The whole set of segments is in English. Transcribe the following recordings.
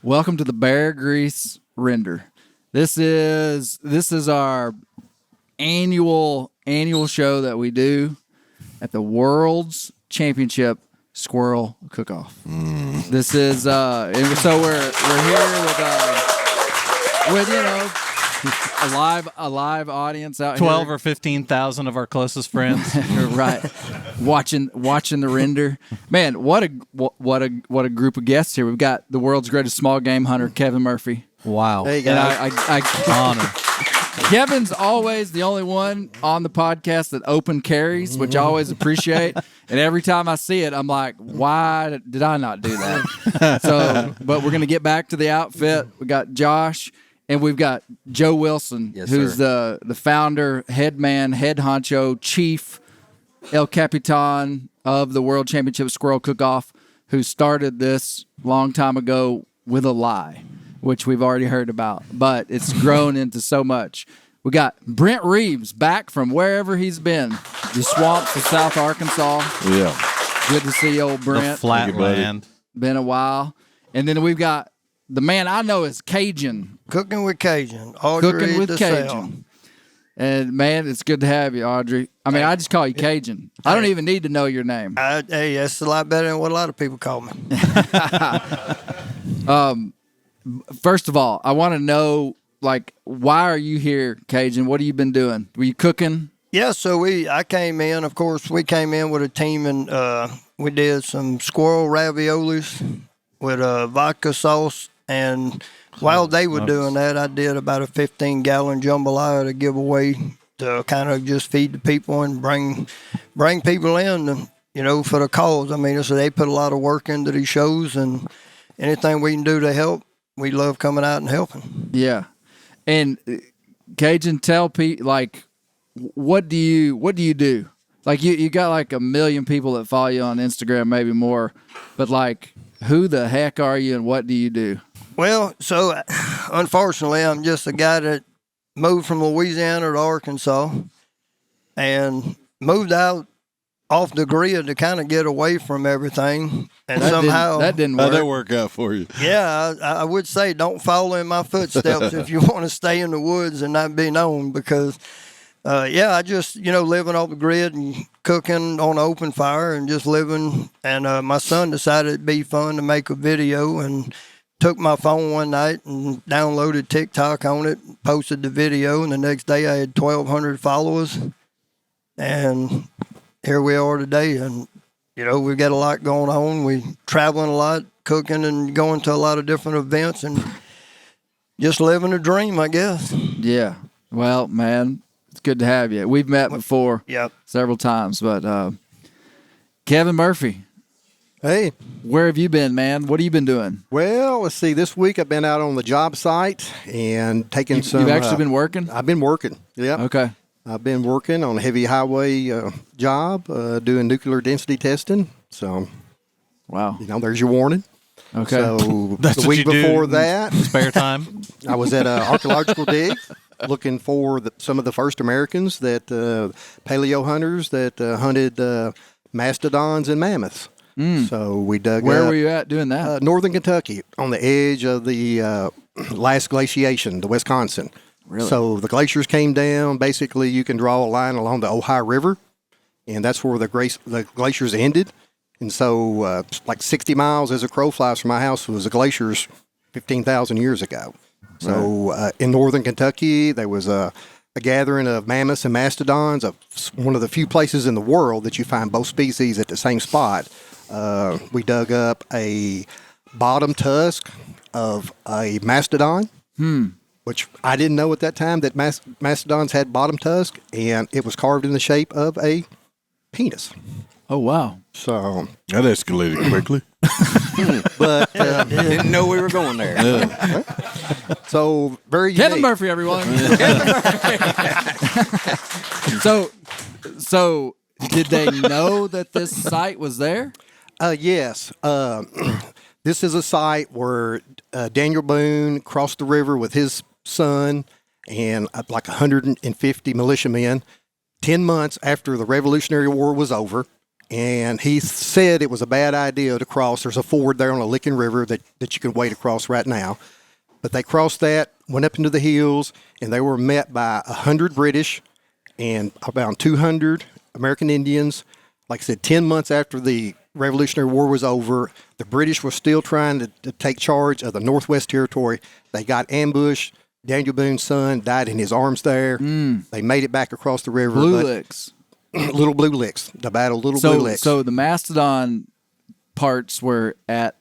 Welcome to the beargrease render. This is our annual show that we do at the World's Championship Squirrel Cookoff. This is and so we're here with a live audience out 12 here. 12 or 15,000 of our closest friends. Right, watching the render. Man, what a group of guests here. We've got the world's greatest small game hunter, Kevin Murphy. Wow. There you go. And I Honor. Kevin's always the only one on the podcast that open carries, which I always appreciate. And every time I see it, I'm like, why did I not do that? But we're going to get back to the outfit. We got Josh, and we've got Joe Wilson, who's the founder, head man, head honcho, chief, El Capitan of the World Championship Squirrel Cookoff, who started this long time ago with a lie, which we've already heard about, but it's grown into so much. We got Brent Reeves back from wherever he's been, the swamps of South Arkansas. Yeah. Good to see old The Brent. flatland. Been a while. And then we've got the man I know is Cajun. Cooking with Cajun. Audrey Cooking with DeSalle. Cajun. And, man, it's good to have you, Audrey. I mean, I just call you Cajun. I don't even need to know your name. Hey, that's a lot better than what a lot of people call me. First of all, I want to know, why are you here, Cajun? What have you been doing? Were you cooking? Yeah, so I came in, of course, we came in with a team and we did some squirrel raviolis with vodka sauce. And while they were doing that, I did about a 15-gallon jambalaya to give away to kind of just feed the people and bring people in, for the cause. I mean, so they put a lot of work into these shows, and anything we can do to help, we love coming out and helping. Yeah. And Cajun, tell people, what do you do? You got 1 million people that follow you on Instagram, maybe more, but who the heck are you and what do you do? Well, so unfortunately, I'm just a guy that moved from Louisiana to Arkansas and moved out off the grid to kind of get away from everything. And that didn't work. How'd that work out for you? Yeah, I would say don't follow in my footsteps if you want to stay in the woods and not be known because, I just, living off the grid and cooking on open fire and just living. And my son decided it'd be fun to make a video and took my phone one night and downloaded TikTok on it, posted the video, and the next day I had 1,200 followers. And here we are today, and we've got a lot going on. We're traveling a lot, cooking, and going to a lot of different events, and just living a dream, I guess. Yeah. Well, man, it's good to have you. We've met before several times, but Kevin Murphy. Hey. Where have you been, man? What have you been doing? Well, let's see. This week I've been out on the job site and taking some... You've actually been working? I've been working, yeah. Okay. I've been working on a heavy highway job, doing nuclear density testing. So, wow. There's your warning. Okay. So, That's the what week you before do that... Spare time? I was at an archaeological dig looking for some of the first Americans, paleo hunters that hunted mastodons and mammoths. So we dug Where up, were you at doing that? Northern Kentucky, on the edge of the last glaciation, the Wisconsin. Really? So the glaciers came down. Basically, you can draw a line along the Ohio River, and that's where the glaciers ended. And so 60 miles as a crow flies from my house was the glaciers 15,000 years ago. So in Northern Kentucky, there was a gathering of mammoths and mastodons, one of the few places in the world that you find both species at the same spot. We dug up a bottom tusk of a mastodon, which I didn't know at that time that mastodons had bottom tusk, and it was carved in the shape of a penis. Oh, wow. So that escalated quickly. But didn't know we were going there. So very unique. Kevin Murphy, everyone. So did they know that this site was there? Yes. This is a site where Daniel Boone crossed the river with his son and 150 militiamen 10 months after the Revolutionary War was over. And he said it was a bad idea to cross. There's a ford there on a Licking River that you can wade across right now. But they crossed that, went up into the hills, and they were met by 100 British and about 200 American Indians. Like I said, 10 months after the Revolutionary War was over, the British were still trying to take charge of the Northwest Territory. They got ambushed. Daniel Boone's son died in his arms there. They made it back across the river. Blue Licks. Little Blue Licks. The battle of Blue Licks. So the Mastodon parts were at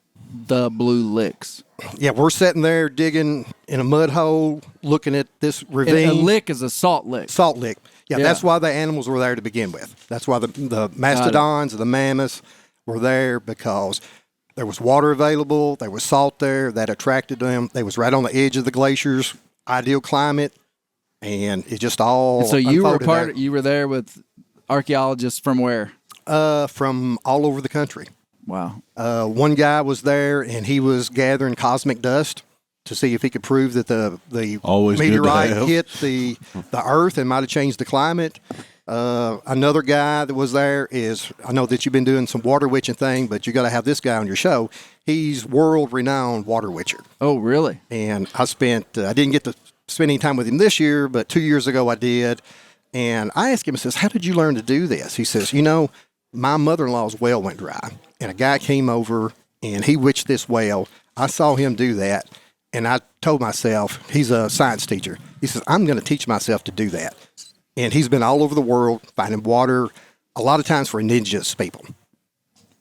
the Blue Licks. Yeah, we're sitting there digging in a mud hole, looking at this ravine. And a lick is a salt lick. Salt lick. Yeah, Yeah. that's why the animals were there to begin with. That's why the mastodons, the mammoths were there, because there was water available. There was salt there that attracted them. They was right on the edge of the glaciers, ideal climate, and it just all. And so you were unfolded there. you were there with archaeologists from where? From all over the country. Wow. One guy was there, and he was gathering cosmic dust to see if he could prove that the Always good to meteorite have. hit the Earth and might have changed the climate. Another guy that was there is, I know that you've been doing some water witching thing, but you got to have this guy on your show. He's world-renowned water witcher. Oh, really? And I didn't get to spend any time with him this year, but 2 years ago I did. And I asked him, I says, how did you learn to do this? He says, my mother-in-law's well went dry, and a guy came over, and he witched this well. I saw him do that, and I told myself, he's a science teacher. He says, I'm going to teach myself to do that. And he's been all over the world finding water, a lot of times for indigenous people.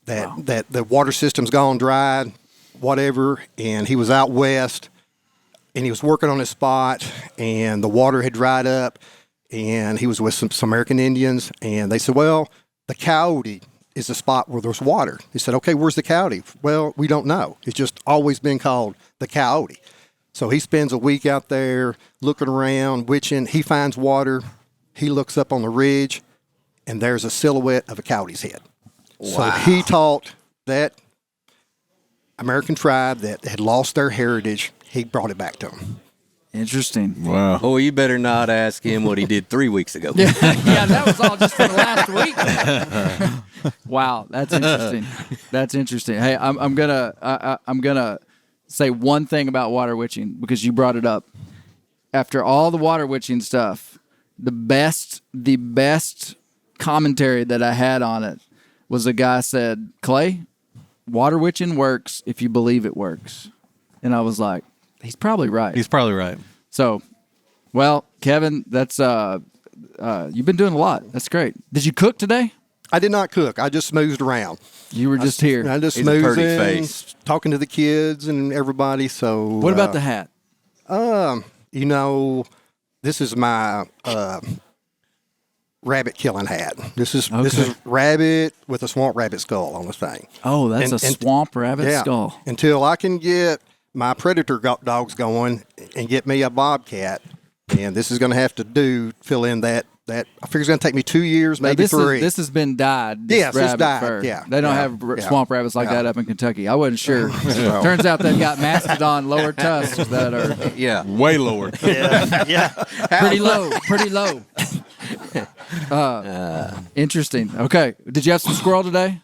That the water system's gone dry, whatever, and he was out west, and he was working on his spot, and the water had dried up, and he was with some American Indians, and they said, well, the Coyote is the spot where there's water. He said, okay, where's the Coyote? Well, we don't know. It's just always been called the Coyote. So he spends a week out there looking around, witching. He finds water. He looks up on the ridge, and there's a silhouette of a coyote's head. Wow. So he taught that American tribe that had lost their heritage, he brought it back to them. Interesting. Wow. Oh, you better not ask him what he did 3 weeks ago. Yeah, that was all just for the last week. Wow, that's interesting. That's interesting. Hey, I'm gonna say one thing about water witching because you brought it up. After all the water witching stuff, the best commentary that I had on it was a guy said, Clay, water witching works if you believe it works. And I was like, he's probably right. He's probably right. So, well, Kevin, that's you've been doing a lot. That's great. Did you cook today? I did not cook. I just smoozed around. You were just here. I just He's a pretty smoozing, face. talking to the kids and everybody. So, What about the hat? This is my rabbit killing hat. This is rabbit with a swamp rabbit skull on the thing. Oh, that's And- a and- swamp rabbit skull. Until I can get my predator dogs going and get me a bobcat, and this is going to have to fill in that. I figure it's going to take me 2 years, Now, maybe this 3. This has been dyed. This Yes, it's rabbit dyed, fur. yeah. They don't Yeah, have yeah. swamp rabbits like that up in Kentucky. I wasn't sure. Turns out they've got mastodon lower tusks that are Yeah. Way lower. pretty low. Interesting. Okay. Did you have some squirrel today?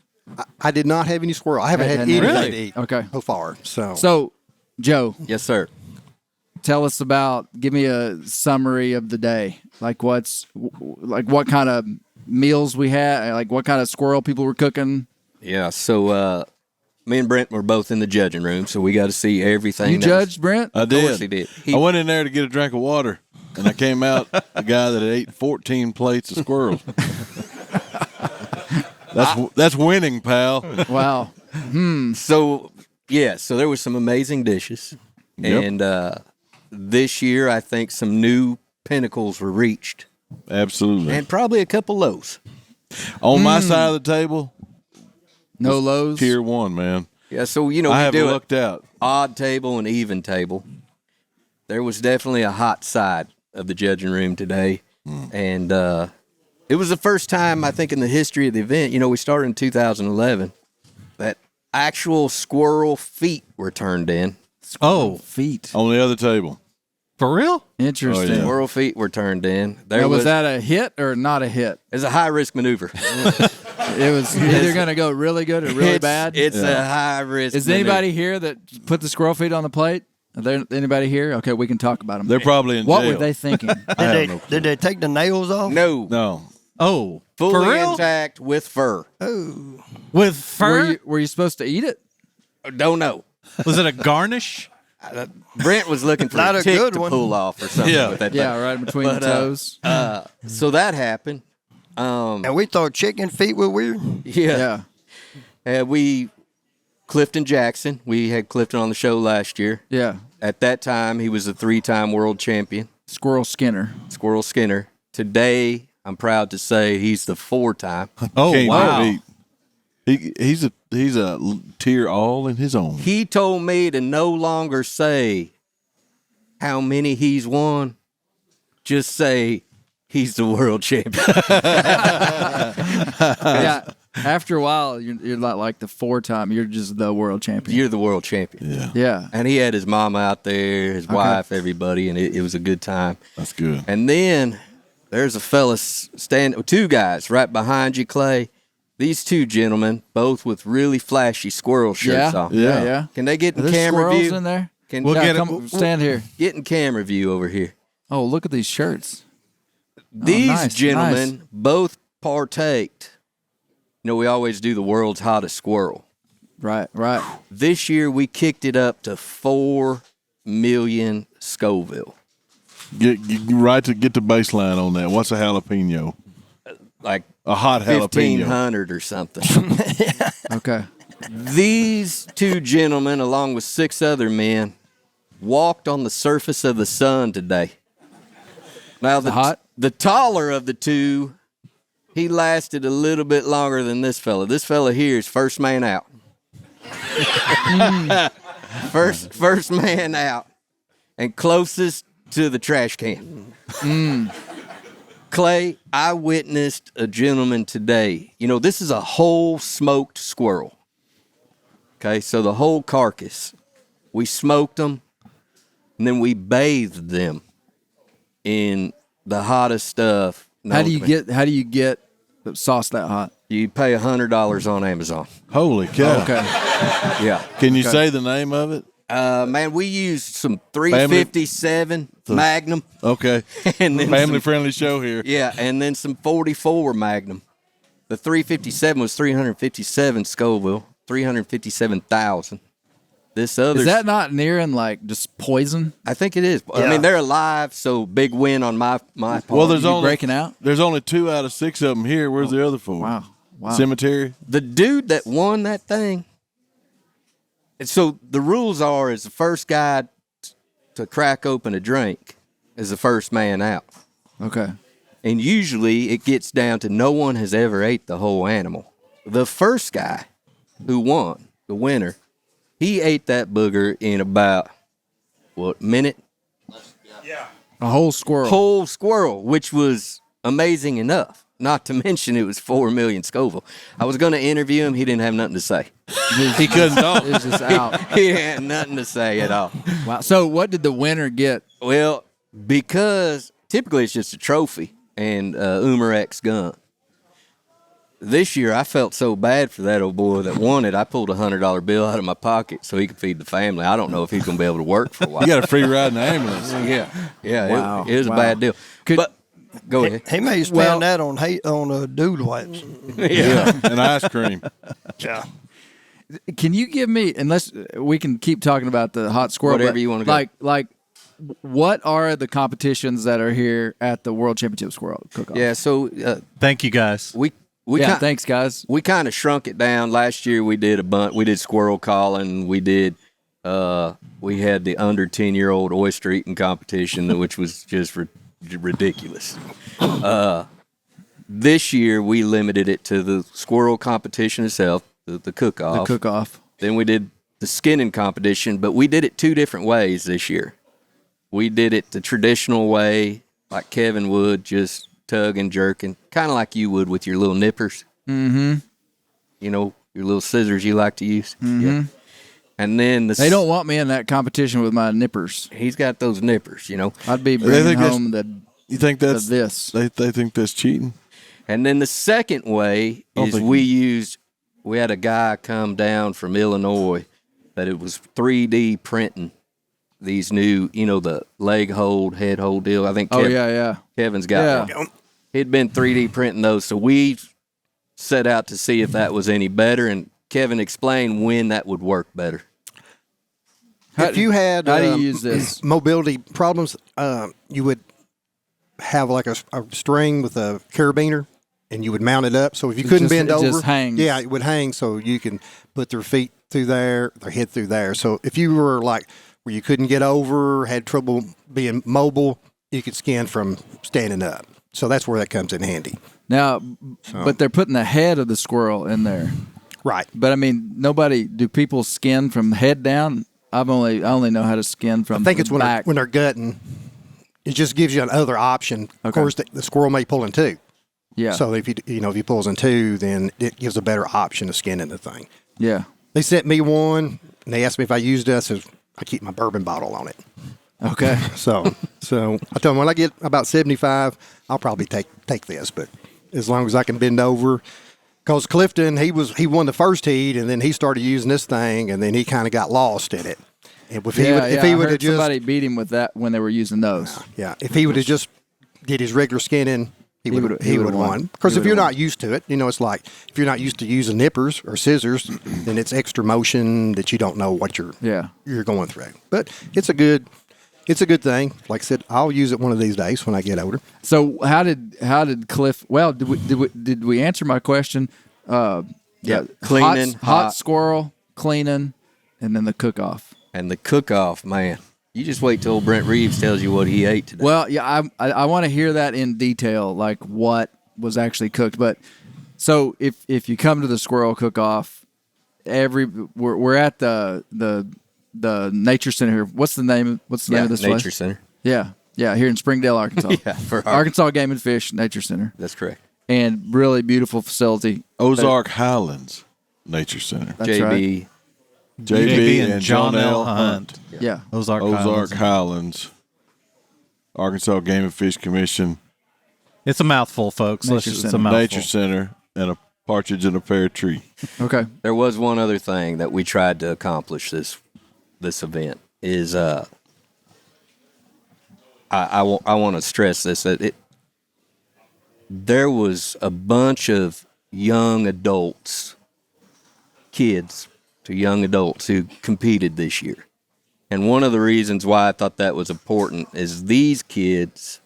I did not have any squirrel. I haven't had Really? anything to eat Okay. so far. So, Joe, Yes, sir. tell us give me a summary of the day. Like what kind of meals we had, like what kind of squirrel people were cooking. Yeah. So me and Brent were both in the judging room, so we got to see everything. You judged, Brent? I Of course did. he did. I went in there to get a drink of water, and I came out the guy that had ate 14 plates of squirrels. That's winning, pal. Wow. So there was some amazing dishes, Yep. and this year I think some new pinnacles were reached, Absolutely. and probably a couple lows. On my side of the table, No lows. tier 1, man. Yeah, so I we haven't do looked out. odd table and even table. There was definitely a hot side of the judging room today, and it was the first time I think in the history of the event. We started in 2011 that actual squirrel feet were turned in. Oh, Feet. On the other table. For real? Interesting. Oh, yeah. Squirrel feet were turned in. Now, was that a hit or not a hit? It's a high risk maneuver. It was either going to go really good or really bad. It's a high risk. Is anybody here that put the squirrel feet on the plate? Are there anybody here? Okay, we can talk about them. They're probably in What jail. were they thinking? Did they take the nails off? No. Oh, for Fully real? intact with fur. Oh, With fur? Were you supposed to eat it? Don't know. Was it a garnish? Brent was looking for Not a a tick good to one. pull off or something Yeah. with that Yeah, thing. right between the toes. So that happened. and we thought chicken feet were weird. Yeah. Clifton Jackson. We had Clifton on the show last year. Yeah. At that time, he was a 3-time world champion, Squirrel Skinner. Squirrel Skinner. Today, I'm proud to say he's the 4-time. Oh, Can't wow. beat. He's a tier all in his own. He told me to no longer say how many he's won, just say he's the world champion. Yeah. After a while, you're not like the 4-time. You're just the world champion. You're the world champion. Yeah, Yeah. And he had his mom out there, his wife, everybody, and it was a good time. that's good. And then there's a fella two guys right behind you, Clay. These two gentlemen, both with really flashy squirrel shirts Yeah. on. Yeah. Yeah. Can they get Are in there camera squirrels view? in there? Can We'll Yeah, get it. come stand here. get in camera view over here. Oh, look at these shirts. These nice, gentlemen nice. both partaked. You know, we always do the world's hottest squirrel. Right. Right. This year we kicked it up to 4 million Scoville. Get the baseline on that. What's a jalapeno? Like A hot jalapeno. 1,500 or something. Okay. These two gentlemen, along with 6 other men, walked on the surface of the sun today. Now, the taller of the two, he lasted a little bit longer than this fella. This fella here is first man out. First man out, and closest to the trash can. Clay, I witnessed a gentleman today. You know, this is a whole smoked squirrel. Okay, so the whole carcass. We smoked them, and then we bathed them in the hottest stuff. How do you get the sauce that hot? You pay $100 on Amazon. Holy cow. Okay. Yeah. Can you say the name of it? Man, we used some 357 Magnum. Okay. And then Family friendly show here. Yeah, and then some 44 Magnum. The 357 was 357 Scoville, 357,000. This other Is that not nearing like just poison? I think it is. I Yeah. mean, they're alive, so big win on my part. Well, there's You only breaking out? There's only 2 out of 6 of them here. Where's the other 4? Wow. Wow. Cemetery. The dude that won that thing. And so the rules are: is the first guy to crack open a drink is the first man out. Okay. And usually it gets down to no one has ever ate the whole animal. The first guy who won, the winner, he ate that booger in about, minute? A whole squirrel. Whole squirrel, which was amazing enough. Not to mention it was 4 million Scoville. I was going to interview him. He didn't have nothing to say. He couldn't talk. It's just out. He had nothing to say at all. Wow. So what did the winner get? Well, because typically it's just a trophy and Umarex gun. This year I felt so bad for that old boy that won it. I pulled a $100 bill out of my pocket so he could feed the family. I don't know if he's going to be able to work for a while. You got a free ride in the ambulance. Yeah. Wow. It was a Wow. bad deal. But go ahead. He may spend that on dude wipes. Yeah. And ice cream. Yeah. Can you give me, unless we can keep talking about the hot squirrel, Whatever but you wanna go. Like, what are the competitions that are here at the World Championship Squirrel Cook-Off? Yeah. So Thank you, guys. we Thanks, guys. We kind of shrunk it down. Last year we did a bunch. We did squirrel calling. We did. We had the under 10-year-old oyster eating competition, which was just ridiculous. This year we limited it to the squirrel competition itself, the cook-off. The Cook-Off. Then we did the skinning competition, but we did it 2 different ways this year. We did it the traditional way, like Kevin would, just tug and jerking, kind of like you would with your little nippers. Mm-hmm. You know, your little scissors you like to use. Mm-hmm. Yeah. And then They don't want me in that competition with my nippers. He's got those nippers, you know. I'd be They bringing think that's- home the You think that's this. They think that's cheating? And then the second way is we had a guy come down from Illinois that it was 3D printing these new, the leg hold, head hold deal. I think Kevin's got one. He'd been 3D printing those. So we set out to see if that was any better. And Kevin explained when that would work better. If you had how do you use this? mobility problems, you would have like a string with a carabiner, and you would mount it up. So if you couldn't bend over, just hangs. Yeah, it would hang. So you can put their feet through there, their head through there. So if you were like where you couldn't get over, had trouble being mobile, you could skin from standing up. So that's where that comes in handy. Now, but they're putting the head of the squirrel in there. Right. But I mean, do people skin from head down? I only know how to skin from. I think it's back. when they're gutting. It just gives you another option. Of course, the squirrel may pull in two. Yeah. So if if he pulls in two, then it gives a better option of skinning the thing. Yeah. They sent me one, and they asked me if I used it. I said I keep my bourbon bottle on it. Okay. So I told them when I get about 75, I'll probably take this. But as long as I can bend over, because Clifton he won the first heat, and then he started using this thing, and then he kind of got lost in it. And if he would have just somebody beat him with that when they were using those. Yeah, if he would have just did his regular skinning, he would have won. Because if you're not used to it, it's like if you're not used to using nippers or scissors, then it's extra motion that you don't know what you're going through. But it's a good thing. Like I said, I'll use it one of these days when I get older. So how did Cliff? Well, did we answer my question? Cleaning, hot squirrel, cleaning, and then the cook-off. And the cook-off, man. You just wait till Brent Reeves tells you what he ate today. Well, yeah, I want to hear that in detail, like what was actually cooked. But so if you come to the squirrel cook-off, we're at the nature center here. What's the name of this place? Nature Center. Yeah, here in Springdale, Arkansas. For Arkansas Game and Fish Nature Center. That's correct. And really beautiful facility. Ozark Highlands Nature Center. That's JB. right. JB and John L. Hunt. Yeah. Ozark Highlands. Arkansas Game and Fish Commission. It's a mouthful, folks. It's a mouthful. Nature Center and a partridge in a pear tree. Okay. There was one other thing that we tried to accomplish this event is I want to stress this that there was a bunch of young adults, kids to young adults who competed this year. And one of the reasons why I thought that was important is these kids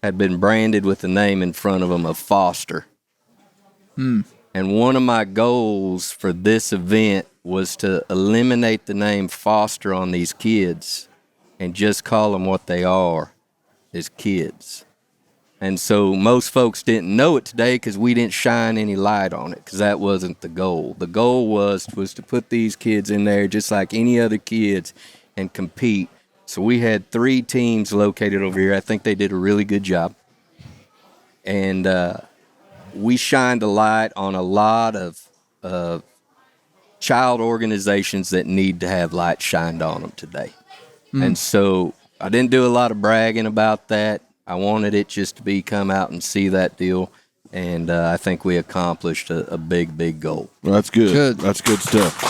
had been branded with the name in front of them of Foster. And one of my goals for this event was to eliminate the name Foster on these kids and just call them what they are, as kids. And so most folks didn't know it today because we didn't shine any light on it because that wasn't the goal. The goal was to put these kids in there just like any other kids and compete. So we had 3 teams located over here. I think they did a really good job. And we shined a light on a lot of child organizations that need to have light shined on them today. And so I didn't do a lot of bragging about that. I wanted it just to come out and see that deal, and I think we accomplished a big, big goal. Well, that's good. Good. That's good stuff.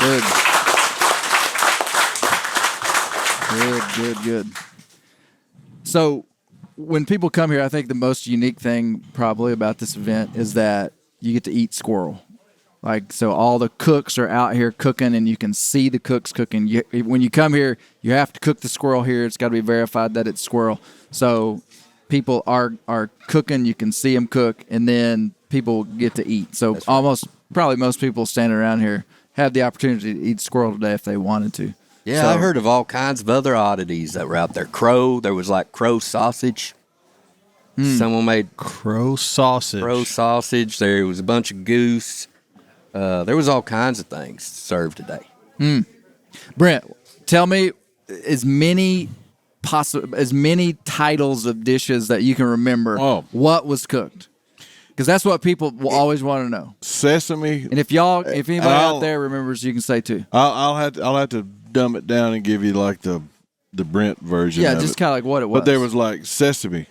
Good. So when people come here, I think the most unique thing probably about this event is that you get to eat squirrel. Like, so all the cooks are out here cooking, and you can see the cooks cooking. When you come here, you have to cook the squirrel here. It's got to be verified that it's squirrel. So people are cooking. You can see them cook, and then people get to eat. So probably most people standing around here have the opportunity to eat squirrel today if they wanted to. Yeah, I heard of all kinds of other oddities that were out there. There was like crow sausage. Someone made Crow sausage. There was a bunch of goose. There was all kinds of things served today. Brent, tell me as many titles of dishes that you can remember. Oh. What was cooked? Because that's what people will always want to know. Sesame. And if anybody out there remembers, you can say too. I'll have to dumb it down and give you like the Brent version. Yeah, of just it. kind of like what it was. But there was like sesame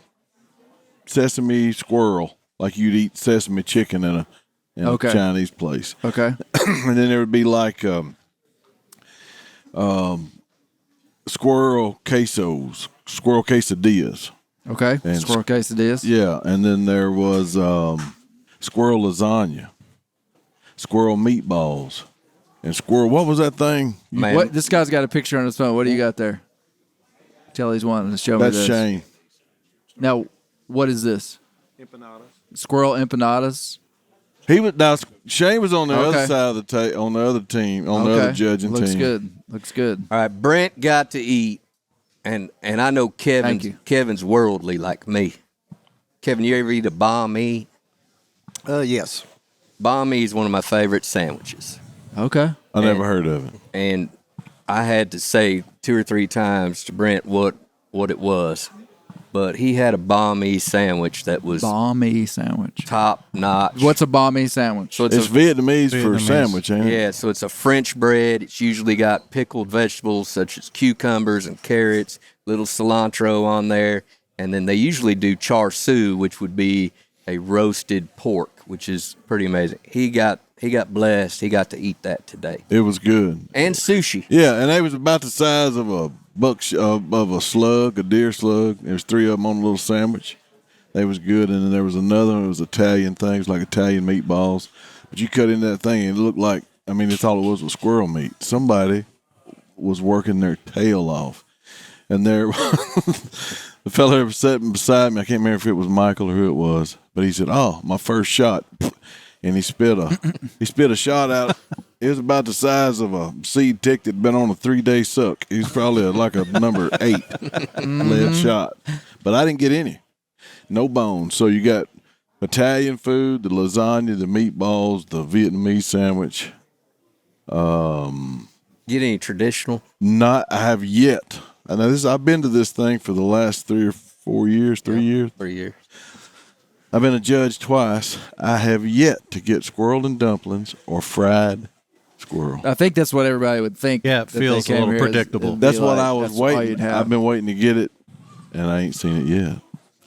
squirrel, like you'd eat sesame chicken in a Chinese place. Okay. And then there would be like squirrel quesadillas. Okay. And squirrel quesadillas. Yeah, and then there was squirrel lasagna, squirrel meatballs, and squirrel. What was that thing? Man. What? This guy's got a picture on his phone. What do you got there? Tell he's wanting to show me That's this. Shane. Now, what is this? Empanadas. Squirrel empanadas. Shane was on the Okay. other side of the on the other team, on the other judging Looks team. good. Looks good. All right, Brent got to eat, and I know Kevin's worldly like me. Kevin, you ever eat a banh mi? Yes. Banh mi is one of my favorite sandwiches. Okay. I never heard of it. And I had to say 2 or 3 times to Brent what it was. But he had a banh mi sandwich that was Banh mi sandwich. top notch. What's a banh mi sandwich? So It's Vietnamese for a sandwich, ain't it? yeah, so it's a French bread. It's usually got pickled vegetables such as cucumbers and carrots, little cilantro on there, and then they usually do char siu, which would be a roasted pork, which is pretty amazing. He got blessed. He got to eat that today. It was good. And sushi. Yeah, and they was about the size of a of a slug, a deer slug. There was 3 of them on a little sandwich. They was good, and then there was another one. It was Italian things, like Italian meatballs. But you cut into that thing, and it looked like, I mean, that's all it was squirrel meat. Somebody was working their tail off, and there, the fellow that was sitting beside me, I can't remember if it was Michael or who it was, but he said, "Oh, my first shot," and he spit a shot out. It was about the size of a seed tick that'd been on a 3-day suck. He was probably like a number 8 lead shot, but I didn't get any, no bones. So you got Italian food, the lasagna, the meatballs, the Vietnamese sandwich. Get any traditional? I have yet. I know this. I've been to this thing for the last 3 or 4 years. 3 years. 3 years. I've been a judge twice. I have yet to get squirrel and dumplings or fried squirrel. I think that's what everybody would think. Yeah, it that they feels a came little here. predictable. It'd be That's what like, I was that's all you'd waiting. have. I've been waiting to get it, and I ain't seen it yet.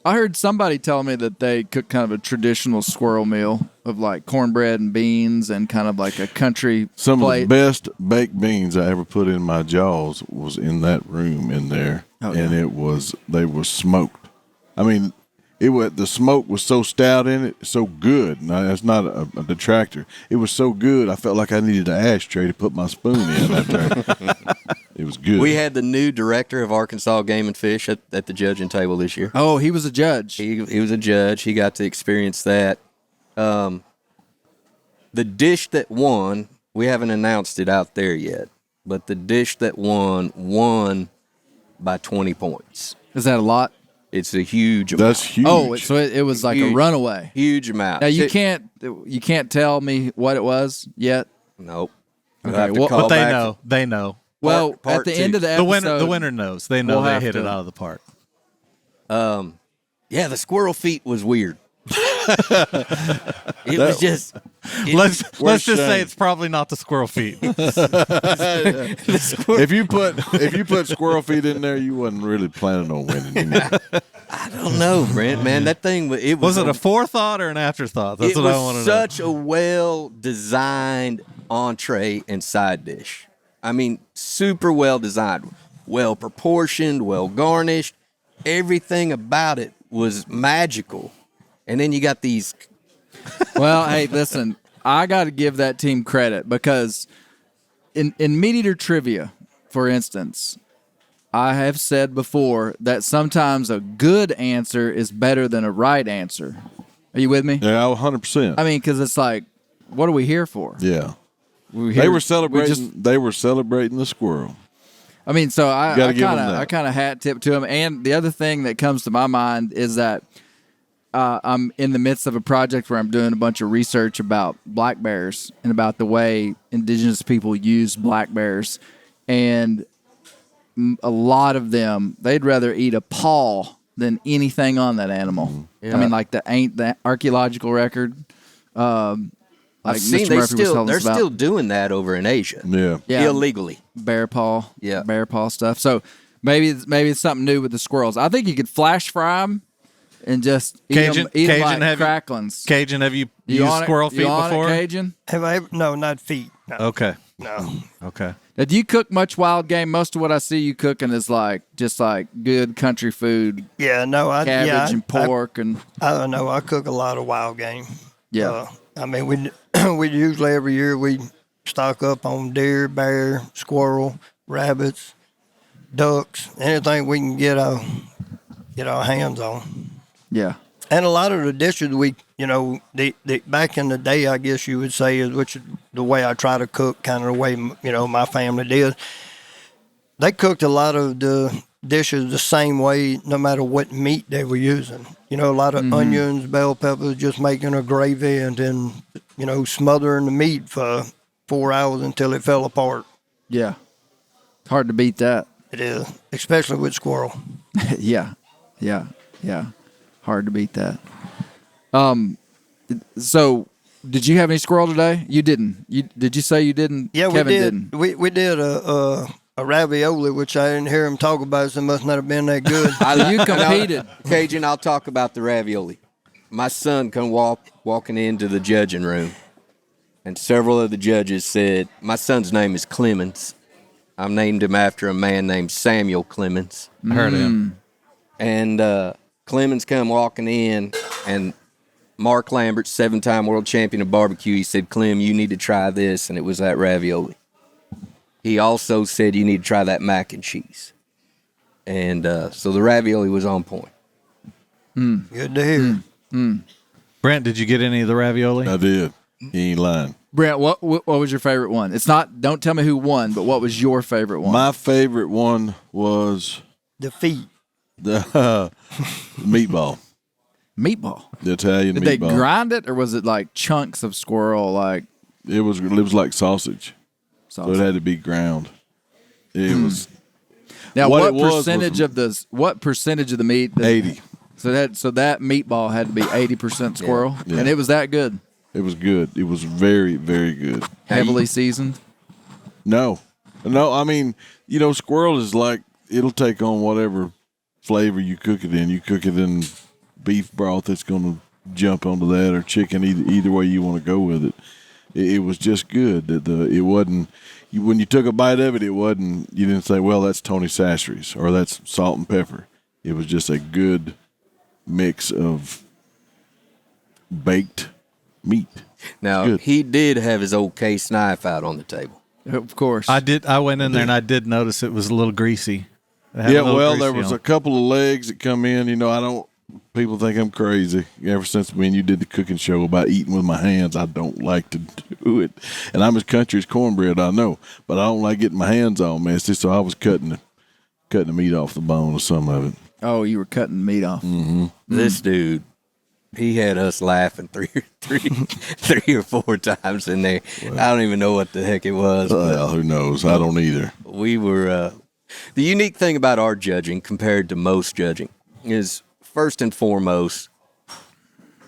I heard somebody tell me that they cook kind of a traditional squirrel meal of like cornbread and beans and kind of like a country Some plate. of the best baked beans I ever put in my jaws was in that room in there, and they were smoked. I mean, the smoke was so stout in it, so good. Now, that's not a detractor. It was so good, I felt like I needed an ashtray to put my spoon in after. It was good. We had the new director of Arkansas Game and Fish at the judging table this year. Oh, he was a judge. He was a judge. He got to experience that. The dish that won, we haven't announced it out there yet, but the dish that won by 20 points. Is that a lot? It's a huge amount. That's huge. Oh, so it was like a runaway. Huge amount. Now you can't tell me what it was yet. Nope. Okay, well, But they know. They know. Well, Part at the two. end of the episode, The winner knows. They know we'll they have hit it to- out of the park. Yeah, the squirrel feet was weird. It was just. Let's just Shane? say it's probably not the squirrel feet. If you put squirrel feet in there, you wasn't really planning on winning. You know? I don't know, Brent. Man, that thing was. Was it a forethought or an afterthought? That's It what I want was to know. such a well-designed entree and side dish. I mean, super well-designed, well-proportioned, well-garnished. Everything about it was magical. And then you got these. well, hey, listen, I got to give that team credit because in MeatEater trivia, for instance, I have said before that sometimes a good answer is better than a right answer. Are you with me? Yeah, 100%. I mean, because it's like, what are we here for? Yeah, We're they here- were celebrating. just- They were celebrating the squirrel. I mean, so I gotta give 'em that. I kind of hat tip to him. And the other thing that comes to my mind is that I'm in the midst of a project where I'm doing a bunch of research about black bears and about the way indigenous people use black bears. And a lot of them, they'd rather eat a paw than anything on that animal. Yeah. I mean, like the archaeological record. Like I've seen Mr. Murphy was telling they're us about still doing that over in Asia. Yeah. Illegally. bear paw, Yeah. bear paw stuff. So maybe it's something new with the squirrels. I think you could flash fry them and just eat them like cracklings. Cajun, have you used on it? squirrel feet You on before? it, Cajun? Have I ever? No, not feet. No. Okay. No. Okay. Now, do you cook much wild game? Most of what I see you cooking is just like good country food, Yeah, no. cabbage and pork and I don't know. I cook a lot of wild game. yeah. I mean, we usually every year we stock up on deer, bear, squirrel, rabbits, ducks, anything we can get our hands on. Yeah. And a lot of the dishes the back in the day, I guess you would say, is which is the way I try to cook, kind of the way my family did. They cooked a lot of the dishes the same way, no matter what meat they were using. A lot of onions, bell peppers, just making a gravy, and then smothering the meat for 4 hours until it fell apart. Yeah. It's hard to beat that. It is, especially with squirrel. Yeah. Hard to beat that. So did you have any squirrel today? You didn't. Did you say you didn't? Yeah, Kevin we did. Didn't. We did a ravioli, which I didn't hear him talk about, so it must not have been that good. You competed. Cajun, I'll talk about the ravioli. My son come walking into the judging room, and several of the judges said, my son's name is Clemens. I named him after a man named Samuel Clemens. I heard him. And Clemens come walking in, and Mark Lambert, 7-time world champion of barbecue, he said, Clem, you need to try this, and it was that ravioli. He also said you need to try that mac and cheese. And so the ravioli was on point. Good to hear. Brent, did you get any of the ravioli? I did. He ain't lying. Brent, what was your favorite one? It's not. Don't tell me who won, but what was your favorite one? My favorite one was The feet. the meatball, Meatball. the Italian Did meatball. they grind it, or was it like chunks of squirrel? Like It was like sausage, so it sausage? had to be ground. It was Now, what what it was percentage of the meat? 80. So that meatball had to be 80% squirrel, Yeah. and it was that good, It was good. It was very, very good. heavily seasoned. No. I mean, squirrel is like, it'll take on whatever flavor you cook it in. You cook it in beef broth, it's going to jump onto that, or chicken, either way you want to go with it. It was just good. It wasn't, when you took a bite of it, you didn't say, well, that's Tony Sassery's or that's salt and pepper. It was just a good mix of baked meat. Now, Good. he did have his old case knife out on the table. Of course, I did. I went in there and I did notice it was a little greasy. It had a Yeah, little well, greasy there was on a couple of legs that come in. People think I'm crazy. Ever since me and you did the cooking show about eating with my hands, I don't like to do it. And I'm as country as cornbread, I know, but I don't like getting my hands all messy. So I was cutting the meat off the bone or some of it. Oh, you were cutting meat off. This dude, he had us laughing three or four times in there. I don't even know what the heck it was. Well, who knows? I don't either. We were the unique thing about our judging compared to most judging is, first and foremost,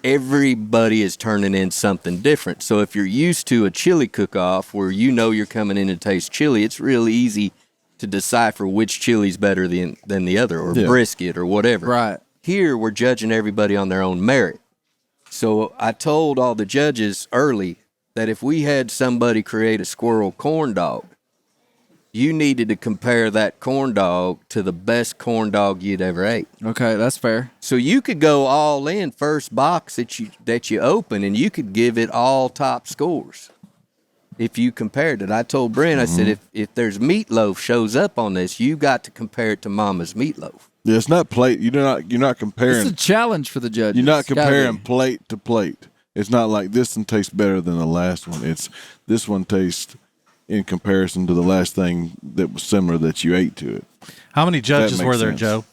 everybody is turning in something different. So if you're used to a chili cook-off where you're coming in to taste chili, it's real easy to decipher which chili's better than the other, or brisket or whatever. Right. Here, we're judging everybody on their own merit. So I told all the judges early that if we had somebody create a squirrel corn dog, you needed to compare that corn dog to the best corn dog you'd ever ate. Okay, that's fair. So you could go all in first box that you open, and you could give it all top scores if you compared it. I told Brent, I said, if there's meatloaf shows up on this, you got to compare it to Mama's meatloaf. Yeah, it's not plate. You're not comparing. It's a challenge for the judges. You're not It's gotta comparing be. plate to plate. It's not like this one tastes better than the last one. It's this one tastes in comparison to the last thing that was similar that you ate to it. How many judges makes were there, sense. Joe?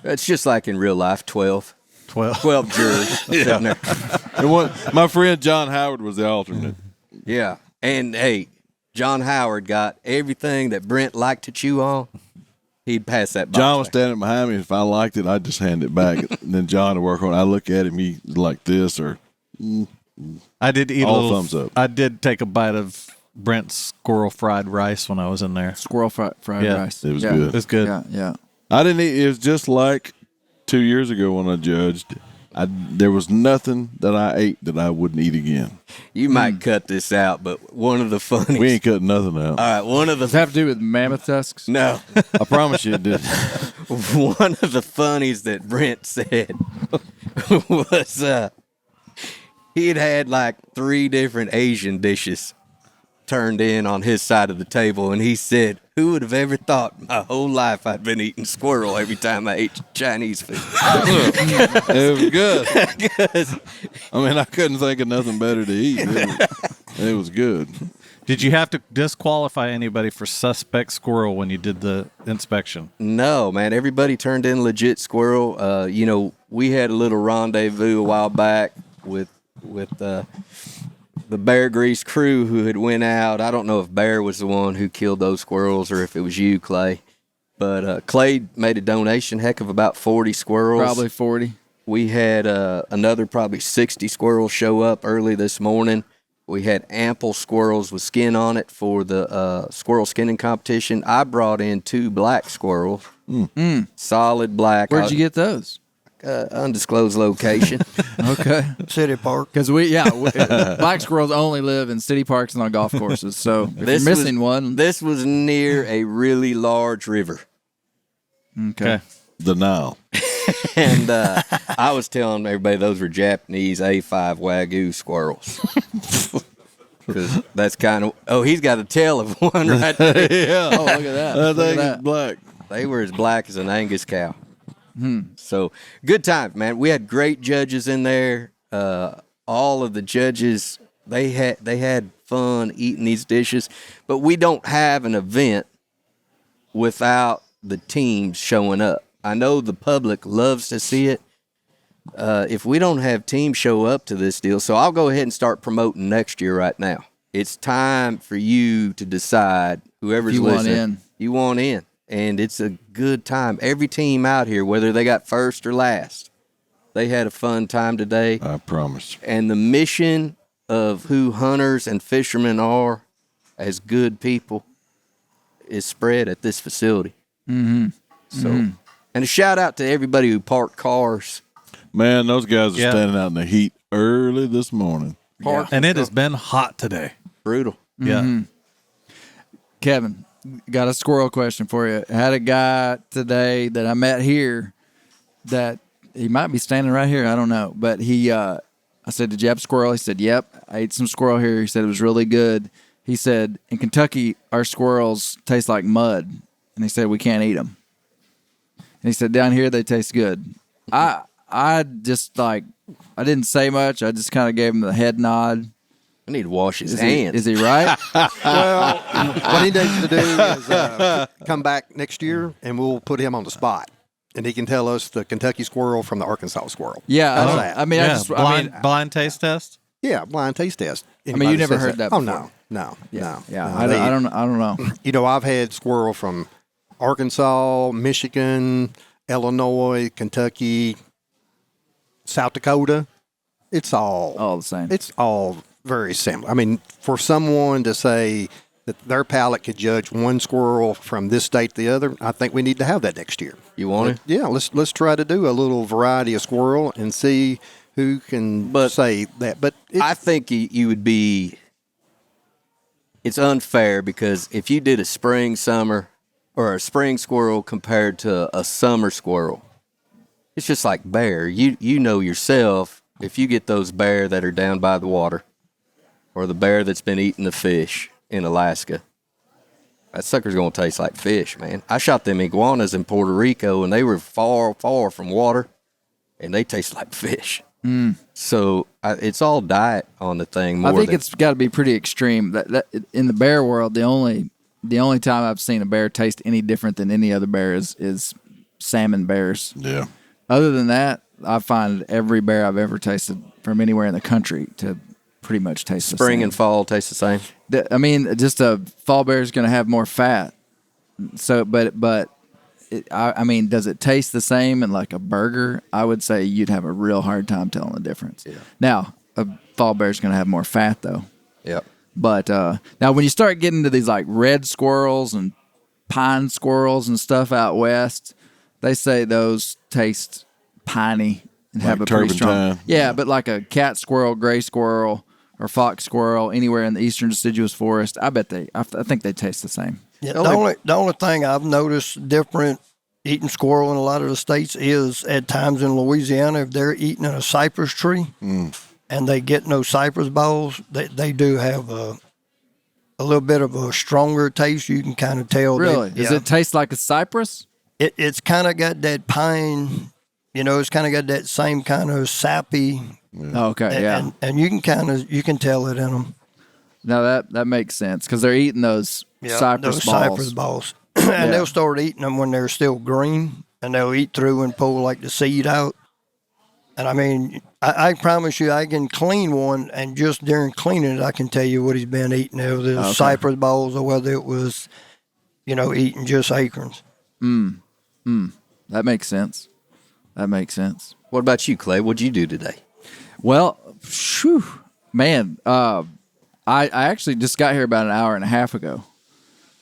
It's just like in real life, 12. 12. Jurors sitting there. And my friend John Howard was the alternate. Yeah. And, hey, John Howard got everything that Brent liked to chew on. He'd pass that box John was back. standing behind me. If I liked it, I'd just hand it back. And then John would work on it. I look at him, he like this or I did eat All a little. thumbs up. I did take a bite of Brent's squirrel fried rice when I was in there. Squirrel fried Yeah. rice. it was yeah. good. It's good. Yeah, yeah. I didn't eat. It was just like 2 years ago when I judged. There was nothing that I ate that I wouldn't eat again. You might cut this out, but one of the funniest. We ain't cutting nothing out. All right, one of the Does it have to do with mammoth tusks? no, I promise you it didn't. one of the funnies that Brent said was he had like 3 different Asian dishes turned in on his side of the table, and he said, "Who would have ever thought my whole life I'd been eating squirrel every time I ate Chinese food?" It was good. I mean, I couldn't think of nothing better to eat. It was good. Did you have to disqualify anybody for suspect squirrel when you did the inspection? No, man. Everybody turned in legit squirrel. We had a little rendezvous a while back with the beargrease crew who had went out. I don't know if Bear was the one who killed those squirrels or if it was you, Clay. But Clay made a donation, heck of about 40 squirrels. Probably 40. We had another probably 60 squirrels show up early this morning. We had ample squirrels with skin on it for the squirrel skinning competition. I brought in 2 black squirrels, solid black. Where'd you get those? Undisclosed location. Okay. City Park. Because black squirrels only live in city parks and on golf courses. So if you're missing one, This was near a really large river. okay. The Nile. And I was telling everybody those were Japanese A5 Wagyu squirrels. 'Cause that's kind of... Oh, he's got a tail of one right there. Yeah. Oh, look at that. I Look at think that. it's black. They were as black as an Angus cow. So good times, man. We had great judges in there. All of the judges, they had fun eating these dishes. But we don't have an event without the teams showing up. I know the public loves to see it. If we don't have teams show up to this deal, so I'll go ahead and start promoting next year right now. It's time for you to decide, whoever's If you want listening, in. you want in. And it's a good time. Every team out here, whether they got first or last, they had a fun time today. I promise. And the mission of who hunters and fishermen are as good people is spread at this facility. So, and a shout out to everybody who parked cars. Man, those guys are Yeah. standing out in the heat early this morning. And it has been hot today. Brutal. Yeah. Kevin, got a squirrel question for you. Had a guy today that I met here that he might be standing right here. I don't know. But I said, "Did you have squirrel?" He said, "Yep. I ate some squirrel here." He said it was really good. He said, "In Kentucky, our squirrels taste like mud." And he said, "We can't eat them." And he said, "Down here, they taste good." I just I didn't say much. I just kind of gave him the head nod. I need to wash his Is hands. he right? Well, what he needs to do is come back next year, and we'll put him on the spot, and he can tell us the Kentucky squirrel from the Arkansas squirrel. Yeah. How's that? I mean, Yeah. Blind taste test. Yeah, blind taste test. you Anybody never says heard that Oh before. no. Yeah. No, I don't know. You know, I've had squirrel from Arkansas, Michigan, Illinois, Kentucky, South Dakota. It's all The same. It's all very similar. I mean, for someone to say that their palate could judge one squirrel from this state to the other, I think we need to have that next year. You want it? Yeah, let's try to do a little variety of squirrel and see who can say that. But I think you would be. It's unfair because if you did a spring summer or a spring squirrel compared to a summer squirrel, it's just like bear. You know yourself, if you get those bear that are down by the water or the bear that's been eating the fish in Alaska, that sucker's going to taste like fish, man. I shot them iguanas in Puerto Rico, and they were far, far from water, and they taste like fish. So it's all diet on the thing. More I think than, it's got to be pretty extreme. That in the bear world, the only time I've seen a bear taste any different than any other bear is salmon bears. Yeah. Other than that, I find every bear I've ever tasted from anywhere in the country to pretty much taste the spring same. and fall taste the same. I mean, just a fall bear is going to have more fat. So, but I mean, does it taste the same in like a burger? I would say you'd have a real hard time telling the difference. Yeah. Now, a fall bear's going to have more fat though. Yep. But now when you start getting to these like red squirrels and pine squirrels and stuff out west, they say those taste piney and Like have a pretty strong. turpentine? Yeah, but like a cat squirrel, gray squirrel, or fox squirrel anywhere in the eastern deciduous forest, I think they taste the same. Yeah, the only thing I've noticed different eating squirrel in a lot of the states is at times in Louisiana, if they're eating in a cypress tree and they get no cypress balls, they do have a little bit of a stronger taste. You can kind of tell. Really? Does it taste like a cypress? It's kind of got that pine, it's kind of got that same kind of sappy. Oh, okay, yeah. And you can tell it in them. No, that makes sense because they're eating those cypress balls. Cypress balls. And they'll start eating them when they're still green, and they'll eat through and pull like the seed out. And I mean, I promise you, I can clean one, and just during cleaning it, I can tell you what he's been eating. Whether it was cypress balls or whether it was, eating just acorns. That makes sense. What about you, Clay? What'd you do today? Well, man, I actually just got here about an hour and a half ago.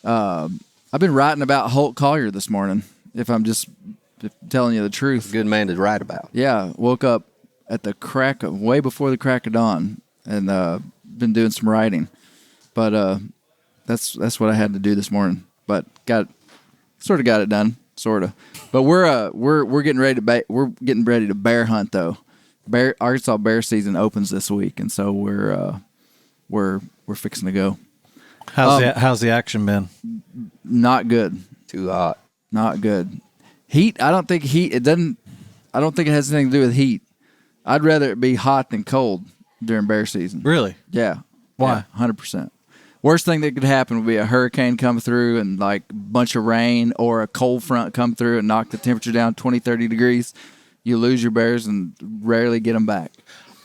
I've been writing about Holt Collier this morning, if I'm just telling you the truth. Good man to write about. Yeah, woke up at way before the crack of dawn, and been doing some writing. But that's what I had to do this morning. But got it done, sort of. But we're getting ready to bear hunt though. Arkansas bear season opens this week, and so we're fixing to go. How's the action been? Not good. Too hot. Not good. Heat. I don't think it has anything to do with heat. I'd rather it be hot than cold during bear season. Really? Yeah. Why? 100%. Worst thing that could happen would be a hurricane come through and like a bunch of rain, or a cold front come through and knock the temperature down 20, 30 degrees. You lose your bears and rarely get them back.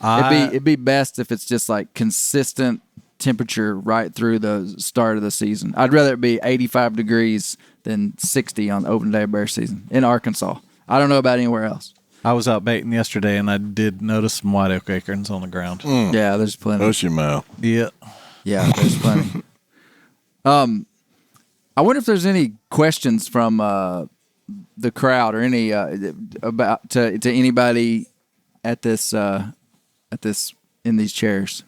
It'd be best if it's just like consistent temperature right through the start of the season. I'd rather it be 85 degrees than 60 on open day of bear season in Arkansas. I don't know about anywhere else. I was out baiting yesterday, and I did notice some white oak acorns on the ground. Yeah, there's plenty. Hush your mouth. Yeah. Yeah, there's plenty. I wonder if there's any questions from the crowd or any about to anybody at this in these chairs.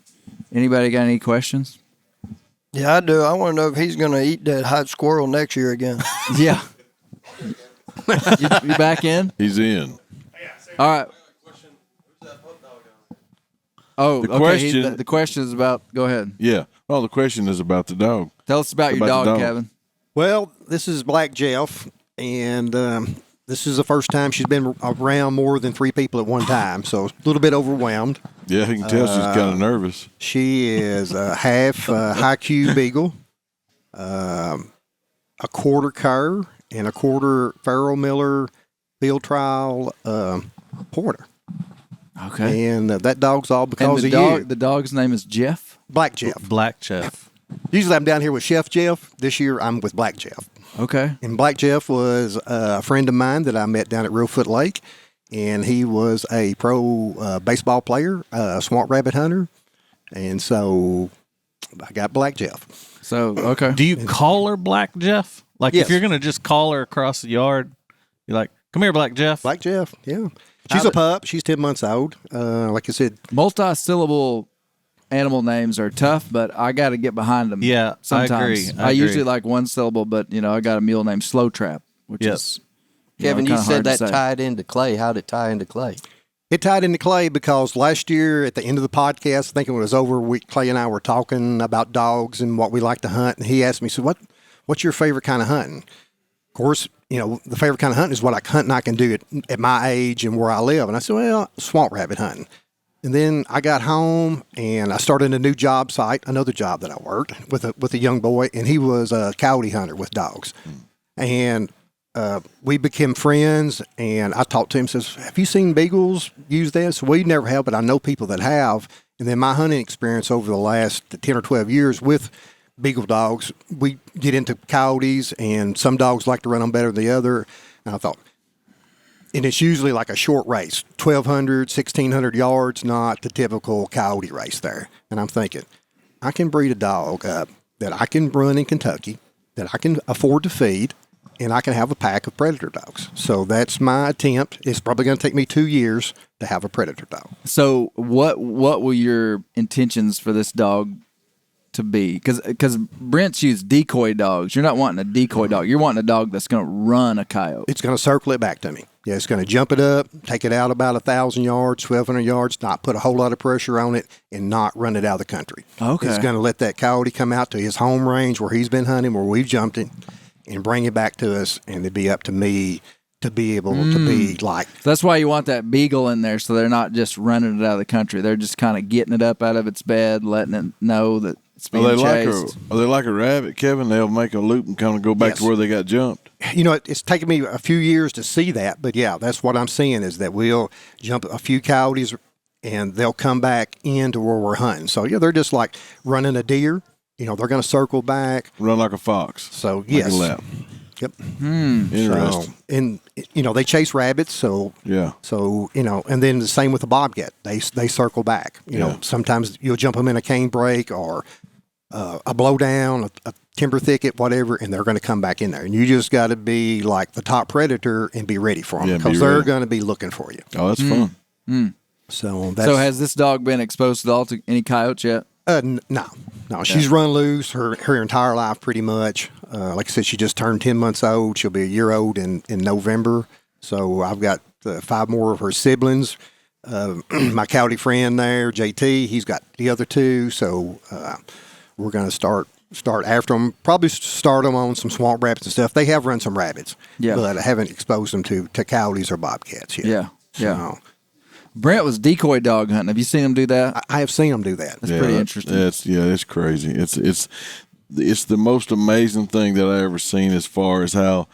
Anybody got any questions? Yeah, I do. I want to know if he's going to eat that hot squirrel next year again. Yeah. you back in? He's in. All right. Oh, The okay. question- The question is about. Go ahead. Yeah. Well, the question is about the dog. Tell us about your About the dog, dog. Kevin. Well, this is Black Jeff, and this is the first time she's been around more than 3 people at one time, so a little bit overwhelmed. Yeah, you can tell she's kind of nervous. She is a half high Q Beagle, a quarter cur, and a quarter Farrell Miller field trial porter. Okay. And that dog's all because And of you. the dog's name is Jeff. Black Jeff. Black Chef. Usually I'm down here with Chef Jeff. This year I'm with Black Jeff. Okay. And Black Jeff was a friend of mine that I met down at Reelfoot Lake. And he was a pro baseball player, a swamp rabbit hunter. And so I got Black Jeff. So okay. Do you call her Black Jeff? Like Yes. if you're going to just call her across the yard, you're like, come here, Black Jeff. Black Jeff, yeah. She's a pup. She's 10 months old. Like I said, Multi-syllable animal names are tough, but I got to get behind them. Yeah, sometimes. I agree. I usually like one syllable, but I got a mule named Slow Trap, which is Kevin, you kinda said hard to that say. tied into Clay. How did it tie into Clay? it tied into Clay because last year at the end of the podcast, thinking it was over, Clay and I were talking about dogs and what we like to hunt. And he asked me, so what's your favorite kind of hunting? Of course, the favorite kind of hunting is what I can do at my age and where I live. And I said, well, swamp rabbit hunting. And then I got home and I started a new job site, another job that I worked with a young boy, and he was a coyote hunter with dogs. And we became friends, and I talked to him, says, have you seen beagles use this? We never have, but I know people that have. And then my hunting experience over the last 10 or 12 years with beagle dogs, we get into coyotes, and some dogs like to run them better than the other. And I thought, and it's usually like a short race, 1,200, 1,600 yards, not the typical coyote race there. And I'm thinking, I can breed a dog up that I can run in Kentucky, that I can afford to feed, and I can have a pack of predator dogs. So that's my attempt. It's probably going to take me 2 years to have a predator dog. So what were your intentions for this dog to be? Because Brent's used decoy dogs. You're not wanting a decoy dog. You're wanting a dog that's going to run a coyote. It's going to circle it back to me. Yeah, it's going to jump it up, take it out about 1,000 yards, 1,200 yards, not put a whole lot of pressure on it, and not run it out of the country. Okay. It's going to let that coyote come out to his home range where he's been hunting, where we've jumped it, and bring it back to us, and it'd be up to me to be able to be like. That's why you want that beagle in there, so they're not just running it out of the country. They're just kind of getting it up out of its bed, letting it know that it's being chased. Are they like a rabbit, Kevin? They'll make a loop and kind of go back Yes. to where they got jumped. You know, it's taken me a few years to see that, but yeah, that's what I'm seeing is that we'll jump a few coyotes and they'll come back into where we're hunting. So, yeah, they're just like running a deer. You know, they're going to circle back. Run like a fox. So, Like yes. a lap. Yep. Interesting. So, and, you know, they chase rabbits. So, Yeah. so, you know, and then the same with the bobcat. They circle back. You know, sometimes you'll jump them in a cane break or a blowdown, a timber thicket, whatever, and they're going to come back in there. And you just got to be like the top predator and be ready for them Yeah, be because they're ready. going to be looking for you. Oh, that's fun. So that's So has this dog been exposed at all to any coyotes yet? no. She's run loose her entire life pretty much. Like I said, she just turned 10 months old. She'll be a year old in November. So I've got 5 more of her siblings. My coyote friend there, JT, he's got the other 2. So we're going to start after them. Probably start them on some swamp rabbits and stuff. They have run some rabbits, but I haven't exposed them to coyotes or bobcats yet. Yeah. So, Brent was decoy dog hunting. Have you seen him do that? I have seen them do that. That's pretty interesting. It's crazy. It's the most amazing thing that I ever seen as far as how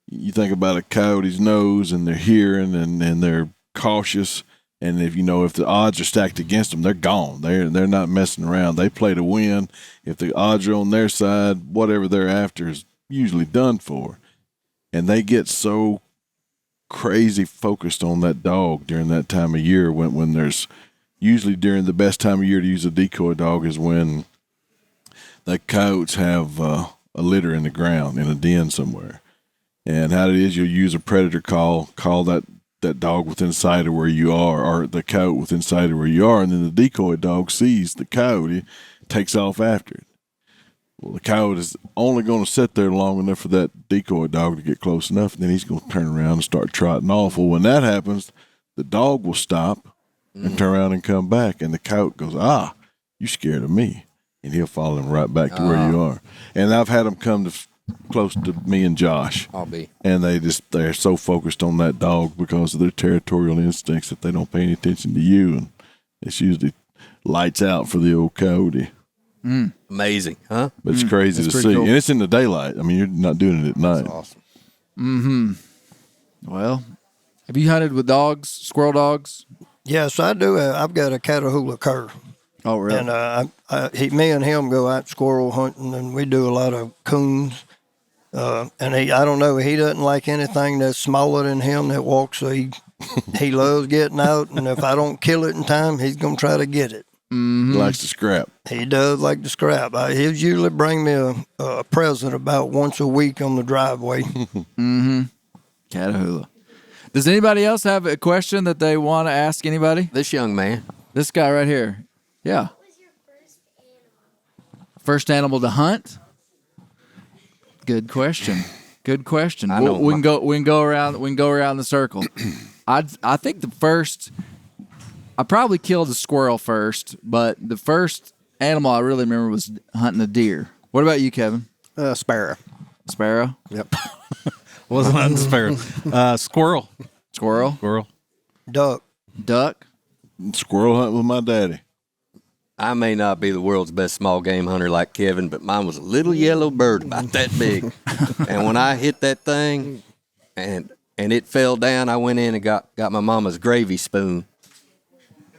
you think about a coyote's nose and their hearing and they're cautious. And if the odds are stacked against them, they're gone. They're not messing around. They play to win. If the odds are on their side, whatever they're after is usually done for. And they get so crazy focused on that dog during that time of year when there's usually during the best time of year to use a decoy dog is when the coyotes have a litter in the ground in a den somewhere. And how it is, you'll use a predator call that dog within sight of where you are, or the coyote within sight of where you are, and then the decoy dog sees the coyote, takes off after it. Well, the coyote is only going to sit there long enough for that decoy dog to get close enough, and then he's going to turn around and start trotting off. Well, when that happens, the dog will stop and turn around and come back, and the coyote goes, you scared of me, and he'll follow him right back to where you are. And I've had them come to close to me and Josh. I'll be. And they're so focused on that dog because of their territorial instincts that they don't pay any attention to you, and it's usually lights out for the old coyote. Amazing, huh? But it's crazy to see. cool. And it's in the daylight. I mean, you're not doing it at night. Awesome. Well, have you hunted with dogs, squirrel dogs? Yes, I do. I've got a Catahoula cur. Oh, really? And me and him go out squirrel hunting, and we do a lot of coons. And I don't know, he doesn't like anything that's smaller than him that walks. So he loves getting out, and if I don't kill it in time, he's gonna try to get it. He likes to scrap. He does like to scrap. He'll usually bring me a present about once a week on the driveway. Catahoula. Does anybody else have a question that they want to ask anybody? This young man. This guy right here. Yeah. What was your first animal? First animal to hunt? Good question. Good question. I know We can go around the circle. I think the first. I probably killed a squirrel first, but the first animal I really remember was hunting a deer. What about you, Kevin? Sparrow. Sparrow? Yep. Wasn't unspared. Squirrel. Squirrel? Duck. Duck? Squirrel hunt with my daddy. I may not be the world's best small game hunter like Kevin, but mine was a little yellow bird about that big. And when I hit that thing and it fell down, I went in and got my mama's gravy spoon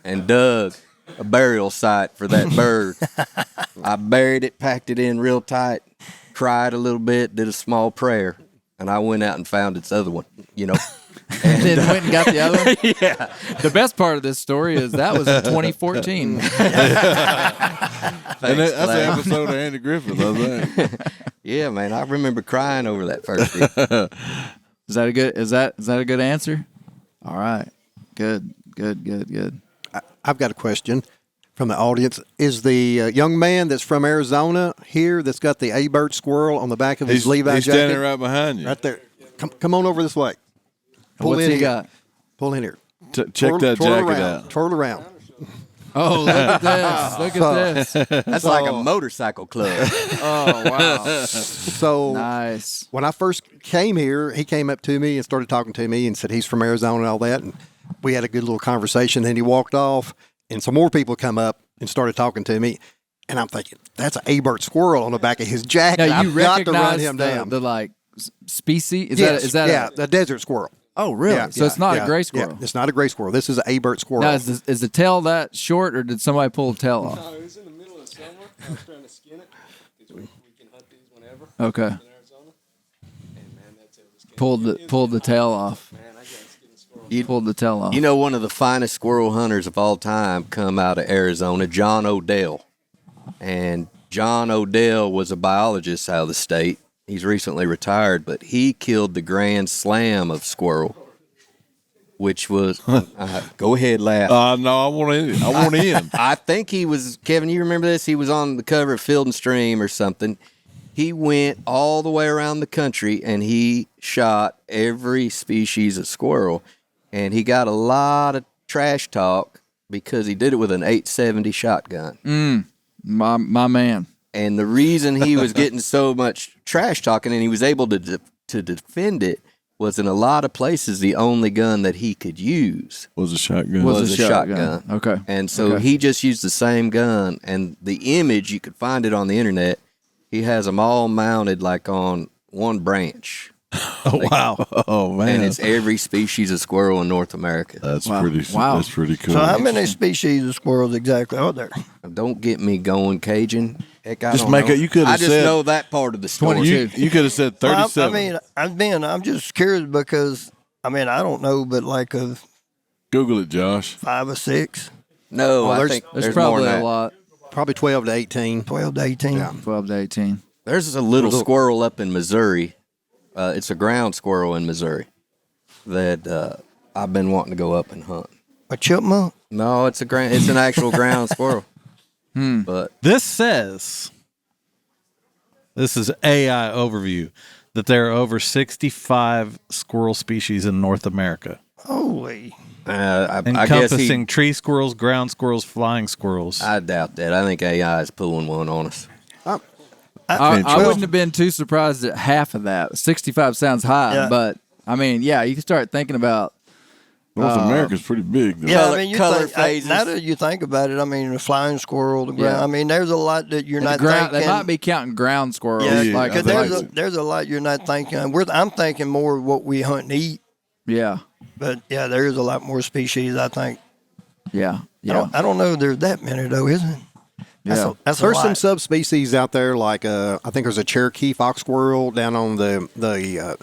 and dug a burial site for that bird. I buried it, packed it in real tight, cried a little bit, did a small prayer, and I went out and found its other one. And then went and got the other one. Yeah. The best part of this story is that was in 2014. And that's an episode of Andy Griffith, I think. Yeah, man, I remember crying over that first deer. Is that a good answer? All right. Good. I've got a question from the audience. Is the young man that's from Arizona here that's got the A-Bird squirrel on the back of his Levi He's jacket? standing right behind you. Right there. Come on over this way. What's in he here. got? Pull in here. Check Twirl- that twirl jacket around. out. Twirl around. Oh, look at this. Look at this. That's like a motorcycle club. Oh, wow. So Nice. when I first came here, he came up to me and started talking to me and said he's from Arizona and all that. And we had a good little conversation. Then he walked off, and some more people come up and started talking to me. And I'm thinking, that's an A-Bird squirrel on the back of his jacket. Now, you I've got to run recognize him the, down. the like species? Yes, Is that yeah, the desert squirrel. Oh, really? Yeah, So it's not yeah, a gray yeah. squirrel. It's not a gray squirrel. This is an A-Bird squirrel. Now, is the tail that short, or did somebody pull the tail off? No, it was in the middle of summer. I was trying to skin it because we can hunt these whenever Okay. in Arizona. And man, that tail was Pulled the tail off. Man, I got skin the squirrel. You pulled the tail off. One of the finest squirrel hunters of all time come out of Arizona, John Odell. And John Odell was a biologist out of the state. He's recently retired, but he killed the Grand Slam of squirrel, which was go ahead, laugh. No, I want in. I think he was, Kevin, you remember this? He was on the cover of Field and Stream or something. He went all the way around the country and he shot every species of squirrel. And he got a lot of trash talk because he did it with an 870 shotgun. My man. And the reason he was getting so much trash talking and he was able to defend it was in a lot of places the only gun that he could use Was a shotgun. was a shotgun. Okay. And so he just used the same gun. And the image, you could find it on the internet. He has them all mounted like on one branch. Oh, wow. Oh, man. And it's every species of squirrel in North America. That's Wow. pretty. Wow. That's pretty cool. So how many species of squirrels exactly are there? Don't get me going, Cajun. Heck, I Just don't make know. it- you could've I just said- know that part of the story. 22. You could have said Well, 37. I'm just curious because I don't know, but like of Google it, Josh. 5 or 6, No, I think There's more probably than a that. lot. Probably 12 to 18. 12 to 18. Yeah. 12 to 18. There's a little squirrel up in Missouri. It's a ground squirrel in Missouri that I've been wanting to go up and hunt. A chipmunk? No, it's an actual ground squirrel. But This says, this is AI overview, that there are over 65 squirrel species in North America, Holy. I guess encompassing tree squirrels, ground squirrels, flying squirrels. I doubt that. I think AI is pulling one on us. I wouldn't have been too surprised at half of that. 65 sounds high, Yeah. but I mean, yeah, you can start thinking about. North America's pretty big, though. Yeah, Color- color think, phases. now that you think about it, the flying squirrel, the ground. Yeah. There's a lot that you're not Ground, thinking. they might be counting ground squirrels. Yeah, like, because I there's a lot you're not thinking. I'm thinking more of what we hunt and eat, yeah, but yeah, there is a lot more species. I think. yeah, I yeah. don't know. If there's that many though, is it? Yeah. That's a There's some lot. subspecies out there, like I think there's a Cherokee fox squirrel down on the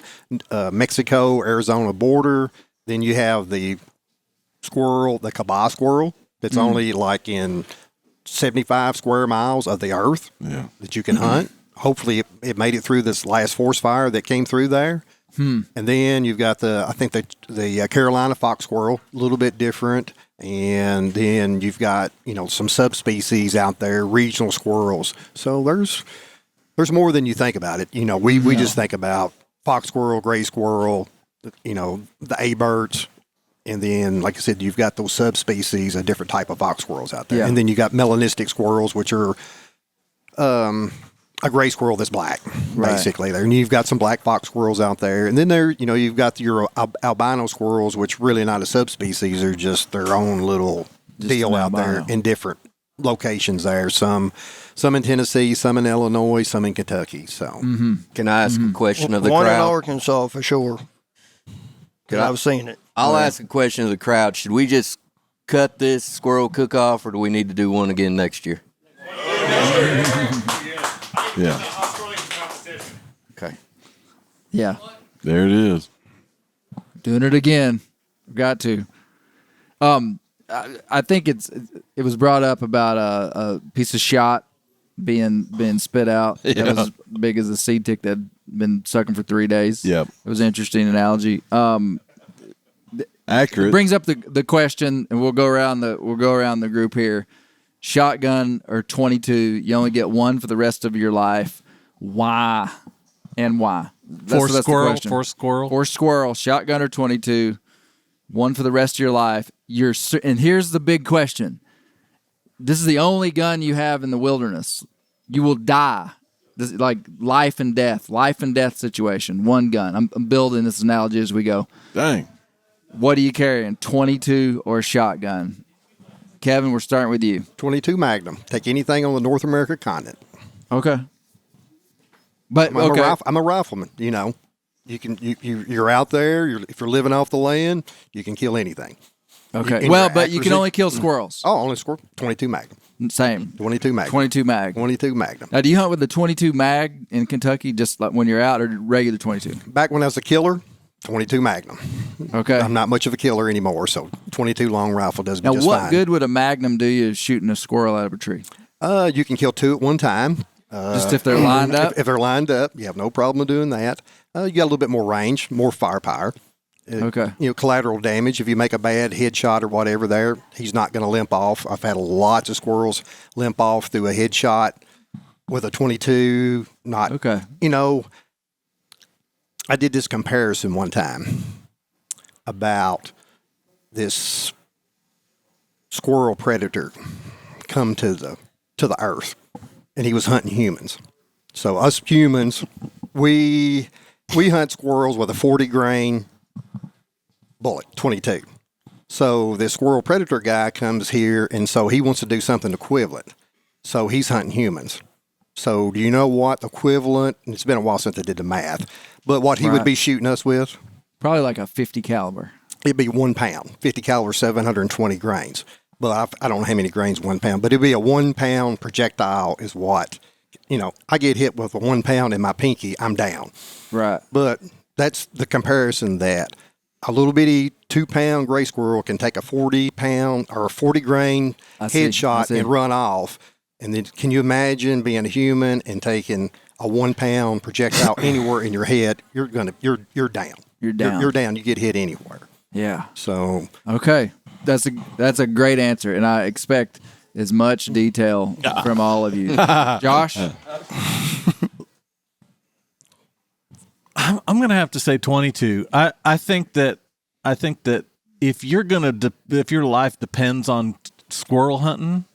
Mexico Arizona border. Then you have the squirrel, the Cabá squirrel, that's only like in 75 square miles of the earth that you can hunt. Hopefully, it made it through this last forest fire that came through there. And then you've got the Carolina fox squirrel, a little bit different. And then you've got some subspecies out there, regional squirrels. So there's more than you think about it. We just think about fox squirrel, gray squirrel, the A-birds, and then like I said, you've got those subspecies, a different type of fox squirrels out there. Yeah. And then you got melanistic squirrels, which are a gray squirrel that's black, basically. There, and you've got some black fox squirrels out there, and then you've got your albino squirrels, which really not a subspecies; they're just their own little deal an out there albino. in different locations. There, some in Tennessee, some in Illinois, some in Kentucky. So, Can I ask a question of the One in crowd? Arkansas for sure. Because I've seen it. I'll ask a question of the crowd. Should we just cut this squirrel cook-off, or do we need to do one again next year? Yeah. Okay. Yeah. There it is. Doing it again. Got to. I think it was brought up about a piece of shot being spit out. Yeah. That was as big as a seed tick that had been sucking for 3 days. Yep. It was an interesting analogy. Accurate. It brings up the question, and we'll go around the group here. Shotgun or 22? You only get one for the rest of your life. Why? And why? For The squirrel. question. For squirrel. Or squirrel. Shotgun or 22? One for the rest of your life. And here's the big question. This is the only gun you have in the wilderness. You will die. This is like life and death situation. One gun. I'm building this analogy as we go. Dang. What are you carrying? 22 or a shotgun? Kevin, we're starting with you. 22 Magnum. Take anything on the North American continent. Okay. But I'm a rifleman. You know, you're out there. If you're living off the land, you can kill anything. Okay. Well, but you can only kill squirrels. Oh, only squirrel. 22 Magnum. Same. 22 Magnum. 22 mag. 22 Magnum. Now, do you hunt with the 22 mag in Kentucky just like when you're out, or regular 22? Back when I was a killer, 22 Magnum. Okay. I'm not much of a killer anymore, so 22 long rifle does me Now, just what fine. good would a magnum do you shooting a squirrel out of a tree? You can kill 2 at one time. Just if they're lined up? If they're lined up, you have no problem doing that. You got a little bit more range, more firepower. Okay. You know, collateral damage. If you make a bad headshot or whatever there, he's not going to limp off. I've had lots of squirrels limp off through a headshot with a 22. Not, Okay. You know, I did this comparison one time about this squirrel predator come to the earth, and he was hunting humans. So us humans, we hunt squirrels with a 40 grain bullet, 22. So this squirrel predator guy comes here, and so he wants to do something equivalent. So he's hunting humans. So do you know what equivalent? And it's been a while since I did the math, but what he would be shooting us with? Probably like a 50 caliber. It'd be 1 pound, 50 caliber, 720 grains. But I don't know how many grains 1 pound, but it'd be a 1 pound projectile is what, you know, I get hit with a 1 pound in my pinky, I'm down. Right. But that's the comparison that a little bitty 2 pound gray squirrel can take a 40 pound or a 40 grain headshot and run off. And then can you imagine being a human and taking a 1 pound projectile anywhere in your head? You're down. You're down. You're down. You get hit anywhere. Yeah. So okay, that's a great answer, and I expect as much detail from all of you. Josh, I'm gonna have to say 22. I think that if if your life depends on squirrel hunting,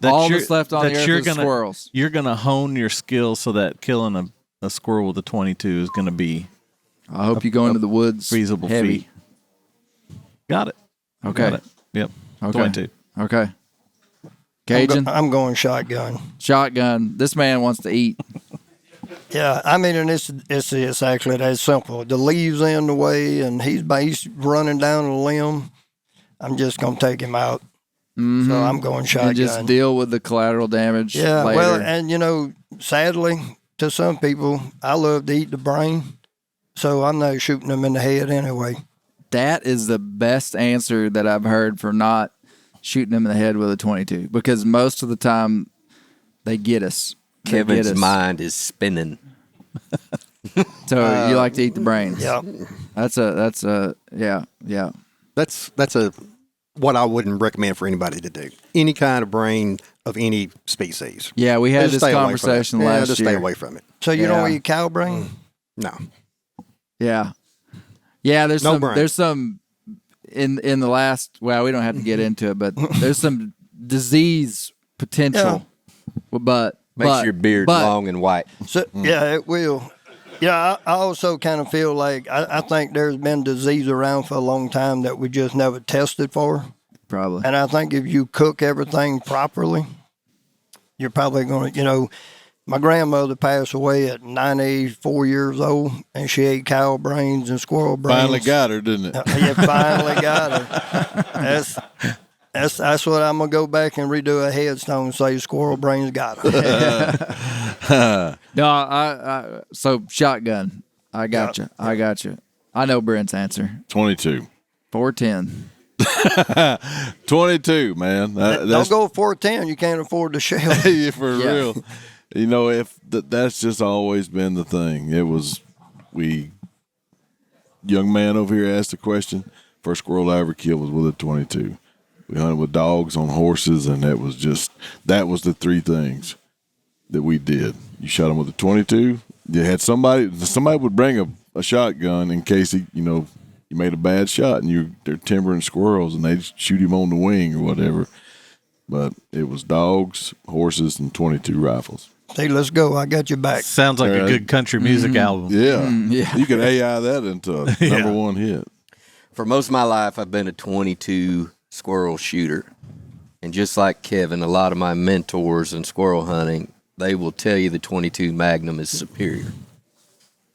all that's left on the earth is squirrels. You're gonna hone your skills so that killing a squirrel with a 22 is gonna be. I hope you go into the woods feasible heavy. feat. Got it. Okay. Got it. Yep. Okay. 22. Okay. Cajun, I'm going shotgun. shotgun. This man wants to eat. Yeah, I mean, and it's actually that simple. The leaves in the way, and he's running down a limb. I'm just gonna take him out. Mm-hmm. So I'm going shotgun. And just deal with the collateral damage. Yeah, later. well, and you know, sadly, to some people, I love to eat the brain, so I'm not shooting them in the head anyway. That is the best answer that I've heard for not shooting them in the head with a 22, because most of the time they get us. Kevin's mind is spinning. So you like to eat the brains? Yeah, That's yeah. that's what I wouldn't recommend for anybody to do. Any kind of brain of any species. Yeah, we had Just this stay away from it. conversation Yeah, last just year. stay away from it. so you don't Yeah. eat cow brain? No. Yeah. There's No some. brain. There's some in the last. Well, we don't have to get into it, but there's some disease potential. But Makes your beard long and white. So yeah, it will. Yeah, I also kind of feel like I think there's been disease around for a long time that we just never tested for. Probably. And I think if you cook everything properly, you're probably going to, you know, my grandmother passed away at 94 years old, and she ate cow brains and squirrel brains. Finally got her, didn't it? Yeah, finally got her. That's what I'm going to go back and redo a headstone and say squirrel brains got her. No, so shotgun. I got you. I got you. I know Brent's answer. 22. 410. 22, man. Don't go 410. You can't afford to shell. Yeah, for Yeah. real. You know, if that's just always been the thing. It was young man over here asked the question. First squirrel I ever killed was with a 22. We hunted with dogs on horses, and that was the three things that we did. You shot them with a 22. You had somebody would bring a shotgun in case you made a bad shot and they're timbering squirrels and they shoot him on the wing or whatever. But it was dogs, horses, and 22 rifles. Hey, let's go. I got your back. Sounds like a good country music album. Yeah. yeah. You can AI that into a number one hit. For most of my life, I've been a 22 squirrel shooter. And just like Kevin, a lot of my mentors in squirrel hunting, they will tell you the 22 Magnum is superior.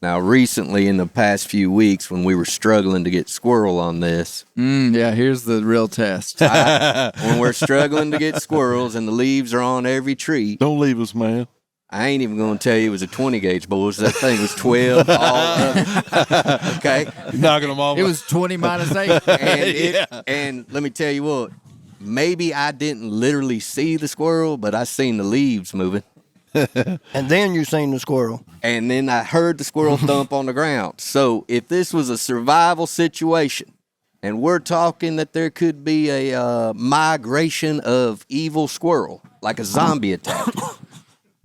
Now, recently, in the past few weeks, when we were struggling to get squirrel on this, Yeah, here's the real test. when we're struggling to get squirrels and the leaves are on every tree, Don't leave us, man. I ain't even going to tell you it was a 20 gauge, boys. That thing was 12 all up. Okay? Knocking them off. It was 20 minus 8. And let me tell you what, maybe I didn't literally see the squirrel, but I seen the leaves moving. And then you seen the squirrel. And then I heard the squirrel thump on the ground. So if this was a survival situation, and we're talking that there could be a migration of evil squirrel, like a zombie attack,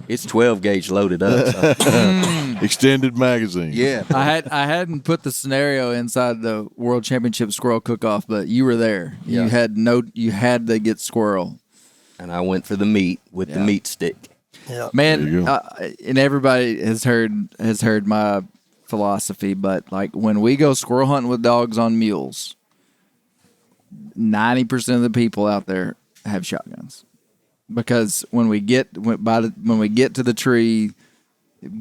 it's 12 gauge loaded up. So. Extended magazine. Yeah. I hadn't put the scenario inside the World Championship Squirrel Cook-Off, but you were there. Yeah. You had to get squirrel. And I went for the meat with the meat stick. Yeah. There you Man, go. and everybody has heard my philosophy, but like when we go squirrel hunting with dogs on mules, 90% of the people out there have shotguns. Because when we get to the tree,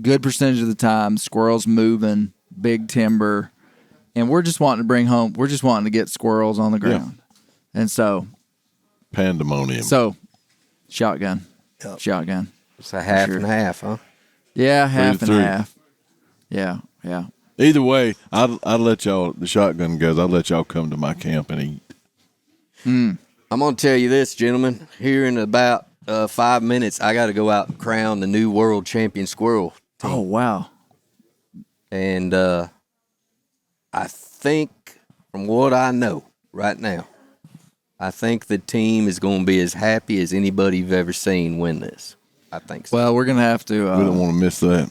good percentage of the time, squirrels moving, big timber, and we're just wanting to get squirrels on the ground. And so Pandemonium. shotgun. Yep. Shotgun. It's a half Sure. and half, huh? Yeah, half and three. half. Yeah, yeah. Either way, I'd let y'all, the shotgun guys, I'd let y'all come to my camp and eat. I'm going to tell you this, gentlemen. Here in about 5 minutes, I got to go out and crown the new world champion squirrel. Oh, wow. And I think, from what I know right now, I think the team is going to be as happy as anybody you've ever seen win this. I think so. Well, we're gonna have to. We don't want to miss that.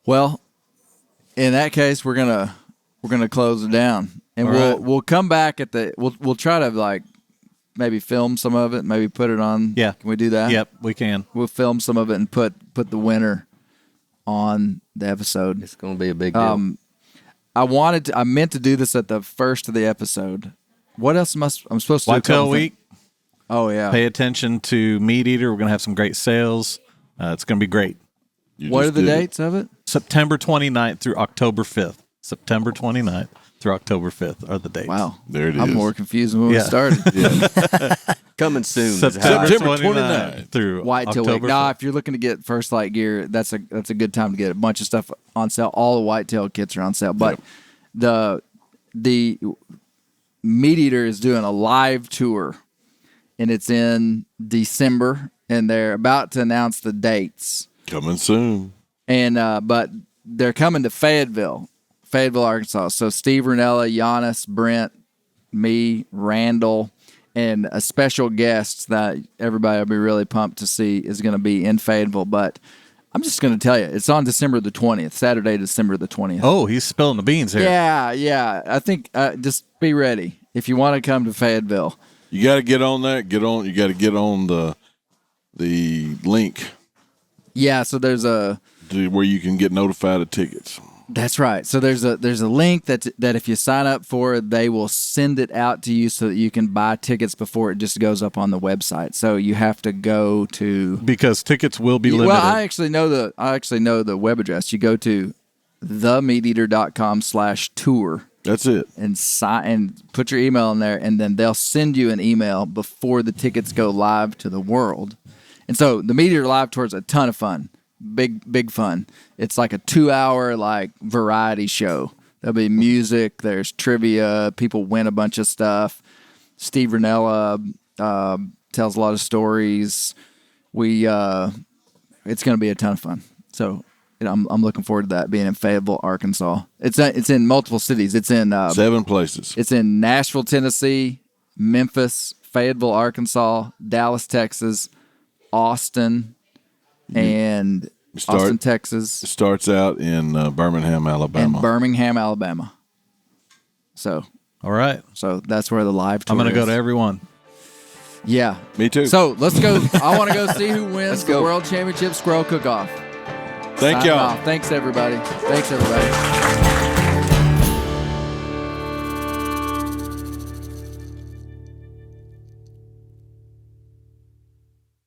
Well, in that case, we're gonna close it down, and All right. we'll come back at the. We'll try to like maybe film some of it, maybe put it on. Yeah. Can we do that? Yep, we can. We'll film some of it and put the winner on the episode. It's going to be a big deal. I meant to do this at the first of the episode. What else I'm supposed to do? a Whitetail couple Week. Oh yeah. Pay attention to MeatEater. We're going to have some great sales. It's going to be great. You What just are the did it. dates of it? September 29th through October 5th. September 29th through October 5th are the dates. Wow. There it I'm is. more confused than when we Yeah. started. Coming soon. is September, how- September 29th through Whitetail October Week. Nah, 5th. if you're looking to get first light gear, that's a good time to get a bunch of stuff on sale. All the whitetail kits are on sale. But the MeatEater is doing a live tour, and it's in December, and they're about to announce the dates. Coming soon. And but they're coming to Fayetteville, Arkansas. So Steve Ranella, Giannis, Brent, me, Randall, and a special guest that everybody will be really pumped to see is going to be in Fayetteville. But I'm just going to tell you, it's on December the 20th, Saturday, December the 20th. Oh, he's spilling the beans here. Yeah. I think just be ready if you want to come to Fayetteville. You got to get on that. You got to get on the link Yeah, so there's where you can get notified of tickets. That's right. So there's a link that if you sign up for it, they will send it out to you so that you can buy tickets before it just goes up on the website. So you have to go to Because tickets will be limited. Well, I actually know the web address. You go to themeateater.com/tour That's it. and sign and put your email in there, and then they'll send you an email before the tickets go live to the world. And so the MeatEater live tour is a ton of fun. big fun. It's like a 2-hour like variety show. There'll be music. There's trivia. People win a bunch of stuff. Steve Ranella tells a lot of stories. It's going to be a ton of fun. So I'm looking forward to that, being in Fayetteville, Arkansas. It's in multiple cities. It's in 7 places. It's in Nashville, Tennessee, Memphis, Fayetteville, Arkansas, Dallas, Texas, Austin, and Austin, Texas. It starts out in Birmingham, Alabama. And Birmingham, Alabama. So All right. that's where the live tour I'm going to go is. to every one. Yeah. Me too. So let's go. I want to go see who wins Let's the go. World Championship Squirrel Cook-Off. Thank Signing y'all. off. Thanks, everybody.